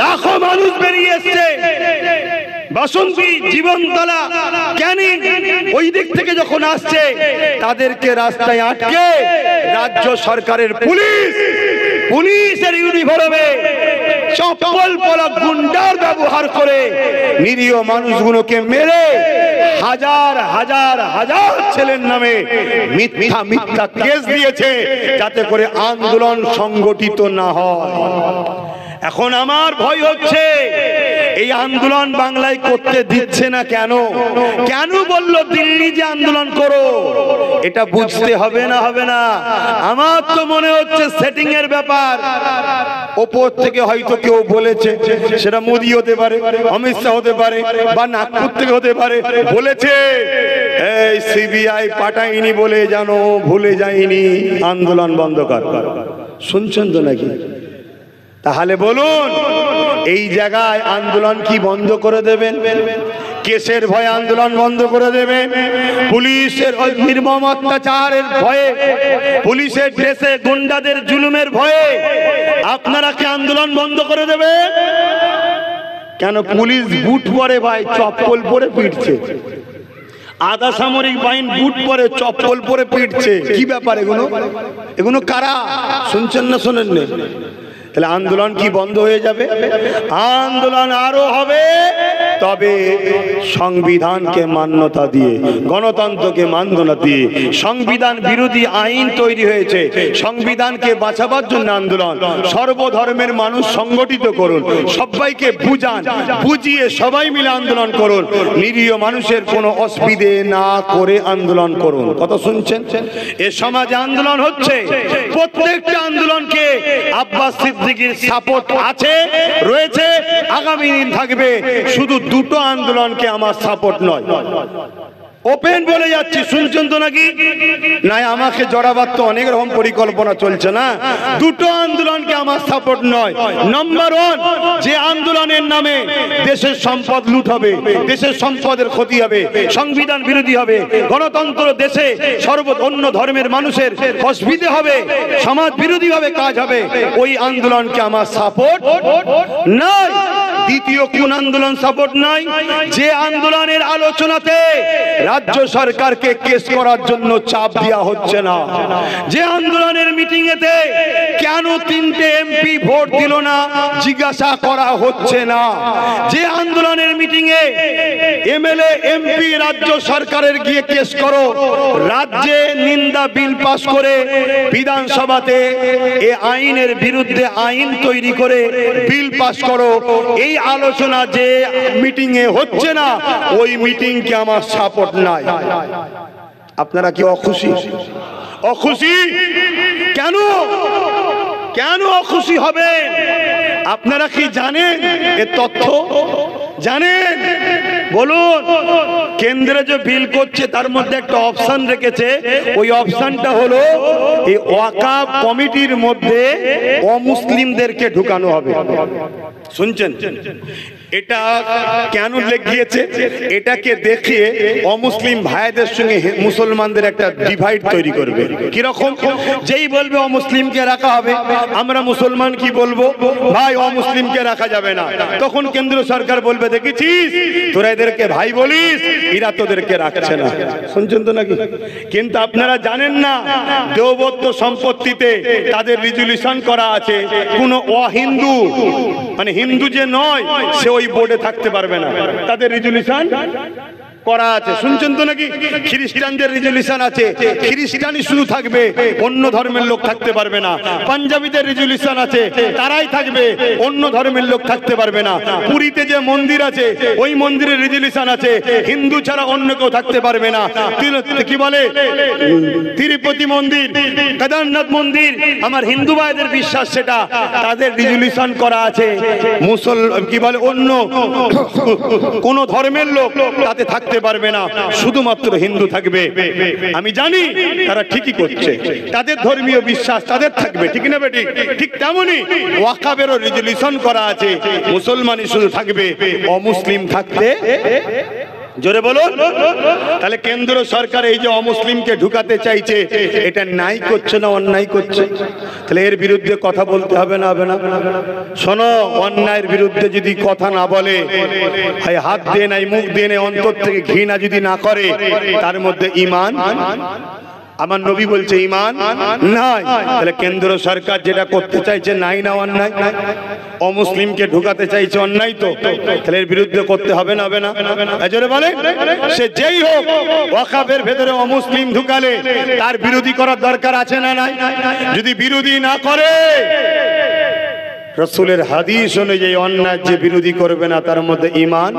Speaker 1: লাখো মানুষ বেরিয়ে এসছে, বাসন্তী জীবনতলা ক্যানিং ওই দিক থেকে যখন আসছে, তাদেরকে রাস্তায় আটকে রাজ্য সরকারের পুলিশের ইউনিফর্মে চপ্পল পরা গুন্ডার ব্যবহার করে নিরীহ মানুষগুলোকে মেরে হাজার হাজার হাজার ছেলের নামে মিথ্যা কেস দিয়েছে, যাতে করে আন্দোলন সংগঠিত না হয়। এখন আমার ভয় হচ্ছে এই আন্দোলন বাংলায় করতে দিচ্ছে না কেন? কেন বললো দিল্লি যে আন্দোলন করো? এটা বুঝতে হবে না? হবে না? আমার তো মনে হচ্ছে সেটিং এর ব্যাপার। ওপর থেকে হয়তো কেউ বলেছে, সেটা মোদি হতে পারে, অমিত শাহ হতে পারে, বা নাগপুর থেকে হতে পারে, বলেছে এই সিবিআই পাঠায়নি বলে জানো ভুলে যায়নি আন্দোলন বন্ধ কর। শুনছেন তো নাকি? তাহলে বলুন এই জায়গায় আন্দোলন কি বন্ধ করে দেবেন? কেসের ভয়ে আন্দোলন বন্ধ করে দেবেন? পুলিশের নির্মম অত্যাচারের ভয়ে, পুলিশের ড্রেসে গুন্ডাদের জুলুমের ভয়ে আপনারা কি আন্দোলন বন্ধ করে দেবেন? কেন? পুলিশ বুট পরে ভাই, চপ্পল পরে পিটছে। আধা সামরিক বাহিনী বুট পরে চপ্পল পরে পিটছে। কি ব্যাপার এগুলো? এগুলো কারা? শুনছেন না শোনেন না? তাহলে আন্দোলন কি বন্ধ হয়ে যাবে? আন্দোলন আরো হবে, তবে সংবিধানকে মান্যতা দিয়ে, গণতন্ত্রকে মান্যতা দিয়ে। সংবিধান বিরোধী আইন তৈরি হয়েছে, সংবিধানকে বাঁচাবার জন্য আন্দোলন। সর্বধর্মের মানুষ সংগঠিত করুন, সবাইকে বুঝান, বুঝিয়ে সবাই মিলে আন্দোলন করুন। নিরীহ মানুষের কোনো অসুবিধে না করে আন্দোলন করুন। কথা শুনছেন? এ সমাজে আন্দোলন হচ্ছে, প্রত্যেকটা আন্দোলনকে আব্বাস সিদ্দিকীর সাপোর্ট আছে, রয়েছে, আগামী দিন থাকবে। শুধু দুটো আন্দোলনকে আমার সাপোর্ট নয়, ওপেন বলে যাচ্ছি। শুনছেন তো নাকি? নাই আমাকে জড়াবার তো অনেক রকম পরিকল্পনা চলছে না। দুটো আন্দোলনকে আমার সাপোর্ট নয়। নাম্বার 1, যে আন্দোলনের নামে দেশের সম্পদ লুট হবে, দেশের সম্পদের ক্ষতি হবে, সংবিধান বিরোধী হবে, গণতন্ত্র দেশে অন্য ধর্মের মানুষের অসুবিধে হবে, সমাজ বিরোধী ভাবে কাজ হবে, ওই আন্দোলনকে আমার সাপোর্ট নাই। দ্বিতীয় কোন আন্দোলন সাপোর্ট নাই? যে আন্দোলনের আলোচনাতে রাজ্য সরকারকে কেস করার জন্য চাপ দেওয়া হচ্ছে না, যে আন্দোলনের মিটিং এতে কেন 3টে এমপি ভোট দিল না জিজ্ঞাসা করা হচ্ছে না, যে আন্দোলনের মিটিং এ এমএলএ এমপি রাজ্য সরকারের গিয়ে কেস করো, রাজ্যে নিন্দা বিল পাস করে বিধানসভাতে এই আইনের বিরুদ্ধে আইন তৈরি করে বিল পাস করো, এই আলোচনা যে মিটিং এ হচ্ছে না, ওই মিটিং কে আমার সাপোর্ট নাই। আপনারা কি অখুশি? অখুশি কেন? কেন অখুশি হবে? আপনারা কি জানেন এ তথ্য? জানেন? বলুন, কেন্দ্রে যে বিল করছে তার মধ্যে একটা অপশন রেখেছে, ওই অপশনটা হলো এই ওয়াকাফ কমিটির মধ্যে অমুসলিমদেরকে ঢুকানো হবে। শুনছেন? এটা কেন লেগিয়েছে? এটাকে দেখিয়ে অমুসলিম ভাইদের সঙ্গে মুসলমানদের একটা ডিভাইড তৈরি করবে। কিরকম? যেই বলবে অমুসলিমকে রাখা হবে, আমরা মুসলমান কি বলবো, ভাই অমুসলিমকে রাখা যাবে না। তখন কেন্দ্র সরকার বলবে, দেখেছিস তোরা এদেরকে ভাই বলিস, এরা তোদেরকে রাখছে না। শুনছেন তো নাকি? কিন্তু আপনারা জানেন না, দেওবন্দ সম্পত্তিতে তাদের রিজলিউশন করা আছে, কোন অহিন্দু মানে হিন্দু যে নয় সে ওই বোর্ডে থাকতে পারবে না, তাদের রিজলিউশন করা আছে। শুনছেন তো নাকি? খ্রিস্টানদের রিজলিউশন আছে, খ্রিস্টানই শুধু থাকবে, অন্য ধর্মের লোক থাকতে পারবে না। পাঞ্জাবিদের রিজলিউশন আছে, তারাই থাকবে, অন্য ধর্মের লোক থাকতে পারবে না। পুরীতে যে মন্দির আছে ওই মন্দিরের রিজলিউশন আছে, হিন্দু ছাড়া অন্য কেউ থাকতে পারবে না। কি বলে তিরুপতি মন্দির, কেদারনাথ মন্দির, আমার হিন্দু ভাইদের বিশ্বাস সেটা, তাদের রিজলিউশন করা আছে। কি বলে অন্য কোন ধর্মের লোক তাতে থাকতে পারবে না, শুধুমাত্র হিন্দু থাকবে। আমি জানি তারা ঠিকই করছে, তাদের ধর্মীয় বিশ্বাস তাদের থাকবে, ঠিক না বেটি? ঠিক তেমনি ওয়াকাফেরও রিজলিউশন করা আছে, মুসলমানই শুধু থাকবে, অমুসলিম থাকতে। জোরে বলুন। তাহলে কেন্দ্র সরকার এই যে অমুসলিমকে ঢুকাতে চাইছে, এটা নাই করছে না অন্যায় করছে? তাহলে এর বিরুদ্ধে কথা বলতে হবে না, হবে না? শোনো, অন্যায়ের বিরুদ্ধে যদি কথা না বলে, হাত দিয়ে নাই, মুখ দিয়ে নাই, অন্তর থেকে ঘৃণা যদি না করে, তার মধ্যে ঈমান, আমার নবী বলছে ঈমান নাই। তাহলে কেন্দ্র সরকার যেটা করতে চাইছে নাই না অন্যায়? অমুসলিমকে ঢুকাতে চাইছে, অন্যায় তো। তাহলে এর বিরুদ্ধে করতে হবে না, হবে না? জোরে বলে। সে যেই হোক, ওয়াকাফের ভেতরে অমুসলিম ঢুকালে তার বিরোধী করার দরকার আছে না নাই? যদি বিরোধী না করে, রাসূলের হাদিস অনুযায়ী অন্যায় যে বিরোধী করবে না তার মধ্যে ঈমান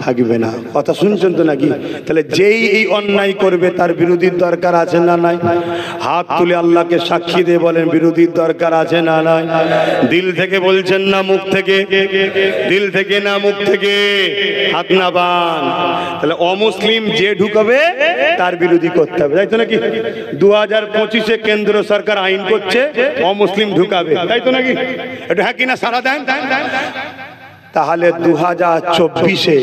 Speaker 1: থাকবে না। কথা শুনছেন তো নাকি? তাহলে যেই এই অন্যায় করবে তার বিরোধীর দরকার আছে না নাই? হাত তুলে আল্লাহকে সাক্ষী দিয়ে বলেন, বিরোধীর দরকার আছে না নাই? দিল থেকে বলছেন না মুখ থেকে? দিল থেকে না মুখ থেকে? হাত না বান। তাহলে অমুসলিম যে ঢুকাবে তার বিরোধী করতে হবে, তাই তো নাকি? 2025-এ কেন্দ্র সরকার আইন করছে অমুসলিম ঢুকাবে, তাই তো নাকি? এটা হ্যাঁ কিনা সারা দেন। তাহলে 2024-এ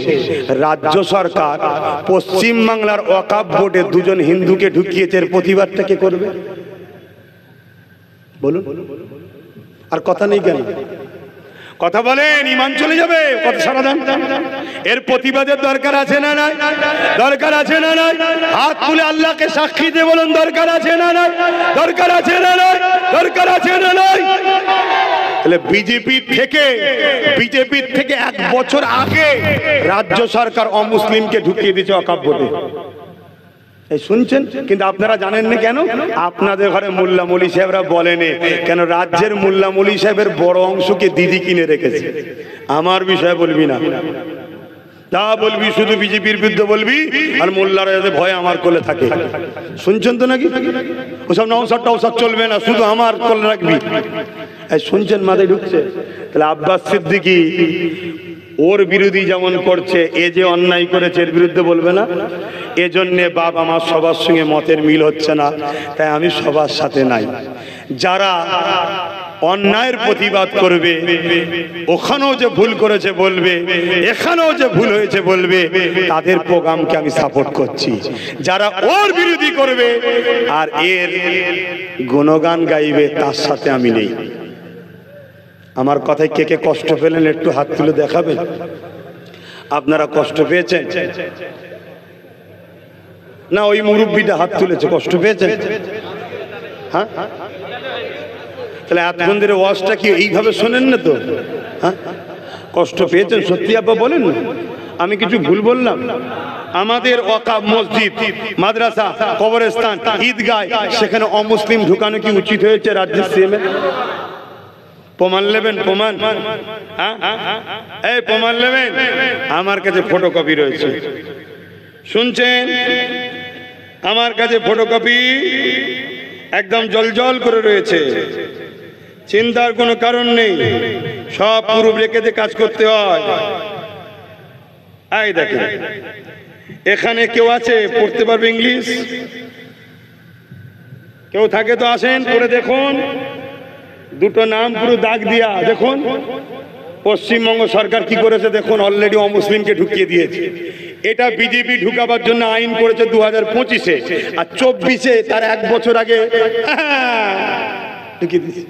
Speaker 1: রাজ্য সরকার পশ্চিম বাংলার ওয়াকাফ বোর্ডে দুজন হিন্দুকে ঢুকিয়েছে, এর প্রতিবাদটা কে করবে বলুন? আর কথা নেই কেন? কথা বলেন, ঈমান চলে যাবে। কথা সারা দেন। এর প্রতিবাদের দরকার আছে না নাই? দরকার আছে না নাই? হাত তুলে আল্লাহকে সাক্ষী দিয়ে বলুন, দরকার আছে না নাই? দরকার আছে না নাই? দরকার আছে না নাই? তাহলে বিজেপির থেকে 1 বছর আগে রাজ্য সরকার অমুসলিমকে ঢুকিয়ে দিয়েছে ওয়াকাফ বোর্ডে। এই শুনছেন? কিন্তু আপনারা জানেন না কেন? আপনাদের ঘরে মোল্লা মৌলী সাহেবরা বলেনি কেন? রাজ্যের মোল্লা মৌলী সাহেবের বড় অংশকে দিদি কিনে রেখেছে। আমার বিষয়ে বলবি না, যা বলবি শুধু বিজেপির বিরুদ্ধে বলবি, আর মোল্লারা যাতে ভয় আমার কোলে থাকে। শুনছেন তো নাকি? ওসব নওসাদ টওসাদ চলবে না, শুধু আমার কোলে রাখবি। শুনছেন? মাথায় ঢুকছে? তাহলে আব্বাস সিদ্দিকী ওর বিরোধী যেমন করছে, এ যে অন্যায় করেছে এর বিরুদ্ধে বলবে না? এজন্যে বাপ আমার সবার সঙ্গে মতের মিল হচ্ছে না, তাই আমি সবার সাথে নাই। যারা অন্যায়ের প্রতিবাদ করবে, ওখানেও যে ভুল করেছে বলবে, এখানেও যে ভুল হয়েছে বলবে, তাদের প্রোগ্রামকে আমি সাপোর্ট করছি। যারা ওর বিরোধী করবে আর এর গুণগান গাইবে, তার সাথে আমি নেই। আমার কথায় কে কে কষ্ট পেলেন একটু হাত তুলে দেখাবেন। আপনারা কষ্ট পেয়েছেন না? ওই মুরব্বীটা হাত তুলেছে, কষ্ট পেয়েছেন? হ্যাঁ, তাহলে এতক্ষণ ধরে ওয়াজটা কি এইভাবে শোনেন না তো? হ্যাঁ, কষ্ট পেয়েছেন সত্যি? আব্বা বলেন না, আমি কিছু ভুল বললাম? আমাদের ওয়াকাফ মসজিদ, মাদ্রাসা, কবরস্থান, ঈদগাহ, সেখানে অমুসলিম ঢুকানো কি উচিত হয়েছে রাজ্যের সিএম? প্রমাণ নেবেন? প্রমাণ? এই প্রমাণ নেবেন? আমার কাছে ফটোকপি রয়েছে, শুনছেন? আমার কাছে ফটোকপি একদম জলজল করে রয়েছে, চিন্তার কোনো কারণ নেই। সব পুরো রেখে কাজ করতে হয়। এই দেখেন এখানে কেউ আছে পড়তে পারবে ইংলিশ? কেউ থাকে তো আসেন, করে দেখুন। দুটো নাম পুরো দাগ দিয়া দেখুন। পশ্চিমবঙ্গ সরকার কি করেছে দেখুন, অলরেডি অমুসলিমকে ঢুকিয়ে দিয়েছে। এটা বিজেপি ঢুকাবার জন্য আইন করেছে 2025-এ, আর 24-এ তার 1 বছর আগে ঢুকিয়ে দিয়েছে।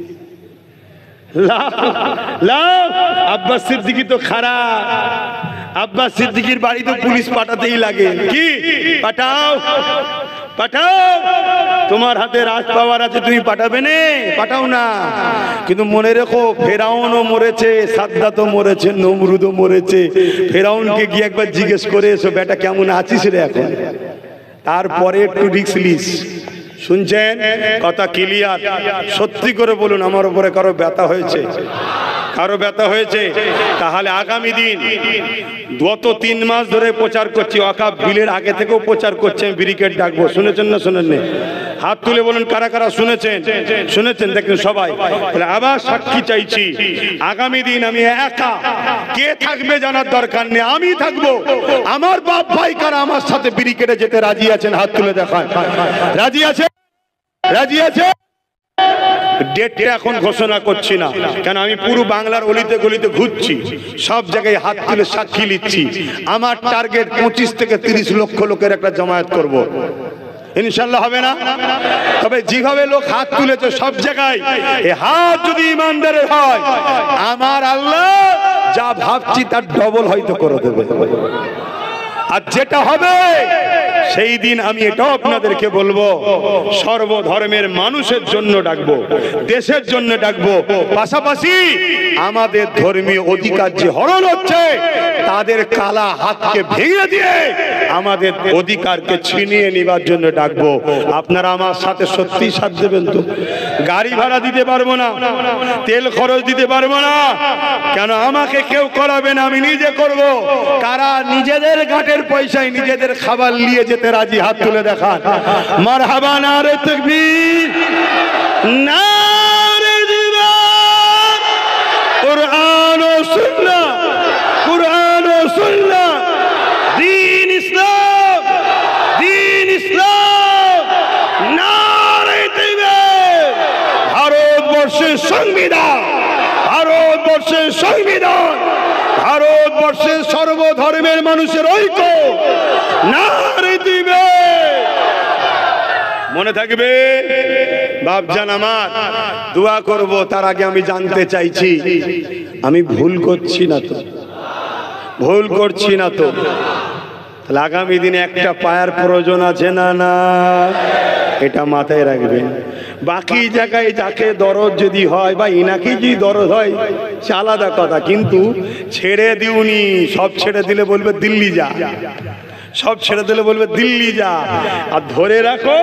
Speaker 1: আব্বাস সিদ্দিকী তো খারাপ, আব্বাস সিদ্দিকীর বাড়ি তো পুলিশ পাঠাতেই লাগে। কি পাঠাও পাঠাও, তোমার হাতে রাজ পাওয়ার আছে, তুমি পাঠাবে না? পাঠাও না। কিন্তু মনে রেখো, ফেরাউনও মরেছে, সাদ্দাতও মরেছে, নমরুদও মরেছে। ফেরাউনকে গিয়ে একবার জিজ্ঞেস করে এসো, বেটা কেমন আছিস রে এখন, তারপরে একটু রিস্ক লিস। শুনছেন কথা ক্লিয়ার? সত্যি করে বলুন, আমার উপরে কারো ব্যথা হয়েছে? কারো ব্যথা হয়েছে? তাহলে আগামী দিন গত 3 মাস ধরে প্রচার করছি, ওয়াকফ বিলের আগে থেকেও প্রচার করছি, আমি ব্রিগেড ডাকবো। শুনেছেন না শোনেননি? হাত তুলে বলুন কারা কারা শুনেছেন। শুনেছেন দেখেন সবাই। আবার সাক্ষী চাইছি, আগামী দিন আমি একা, কে থাকবে জানার দরকার নেই, আমি থাকবো। আমার বাপ ভাই কারা আমার সাথে ব্রিগেডে যেতে রাজি আছেন? হাত তুলে দেখান। রাজি আছে? রাজি আছে? ডেটটা এখন ঘোষণা করছি না, কেন আমি পুরো বাংলার অলিতে গলিতে ঘুরছি, সব জায়গায় হাত তুলে সাক্ষী নিচ্ছি। আমার টার্গেট 25 থেকে 30 লক্ষ লোকের একটা জামায়াত করব। ইনশাআল্লাহ হবে না? তবে যেভাবে লোক হাত তুলেছে সব জায়গায়, এই হাত যদি ইমানদারের হয়, আমার আল্লাহ যা ভাবছি তার ডবল হয়তো করে দেবে। আর যেটা হবে সেই দিন আমি এটাও আপনাদেরকে বলবো, সর্বধর্মের মানুষের জন্য ডাকবো, দেশের জন্য ডাকবো। পাশাপাশি আমাদের ধর্মীয় অধিকার যে হরণ হচ্ছে, তাদের কালা হাতকে ভেঙে দিয়ে আমাদের অধিকারকে ছিনিয়ে নেবার জন্য ডাকবো। আপনারা আমার সাথে সত্যি সাথ দেবেন তো? গাড়ি ভাড়া দিতে পারবো না, তেল খরচ দিতে পারবো না, কেন আমাকে কেউ করাবে না, আমি নিজে করব। কারা নিজেদের ঘাটের পয়সায় নিজেদের খাবার নিয়ে যেতে রাজি? হাত তুলে দেখান। মারহাবা, নারে তাকবীর, নারে জিহাদ। কুরআন ও সুন্নাহ, কুরআন ও সুন্নাহ, দ্বীন ইসলাম, দ্বীন ইসলাম, নারে তাকবীর। ভারতবর্ষের সংবিধান, ভারতবর্ষের সংবিধান, ভারতবর্ষের সর্বধর্মের মানুষের ঐক্য, নারে দিবে। মনে থাকবে বাপজান আমার, দোয়া করব। তার আগে আমি জানতে চাইছি, আমি ভুল করছি না তো? ভুল করছি না তো? তাহলে আগামী দিনে একটা পায়ার প্রয়োজন আছে না? না, এটা মাথায় রাখবেন। বাকি জায়গায় যাকে দরদ যদি হয় বা ইনাকে যদি দরদ হয় সে আলাদা কথা, কিন্তু ছেড়ে দিউনি। সব ছেড়ে দিলে বলবে দিল্লি যা, সব ছেড়ে দিলে বলবে দিল্লি যা, আর ধরে রাখো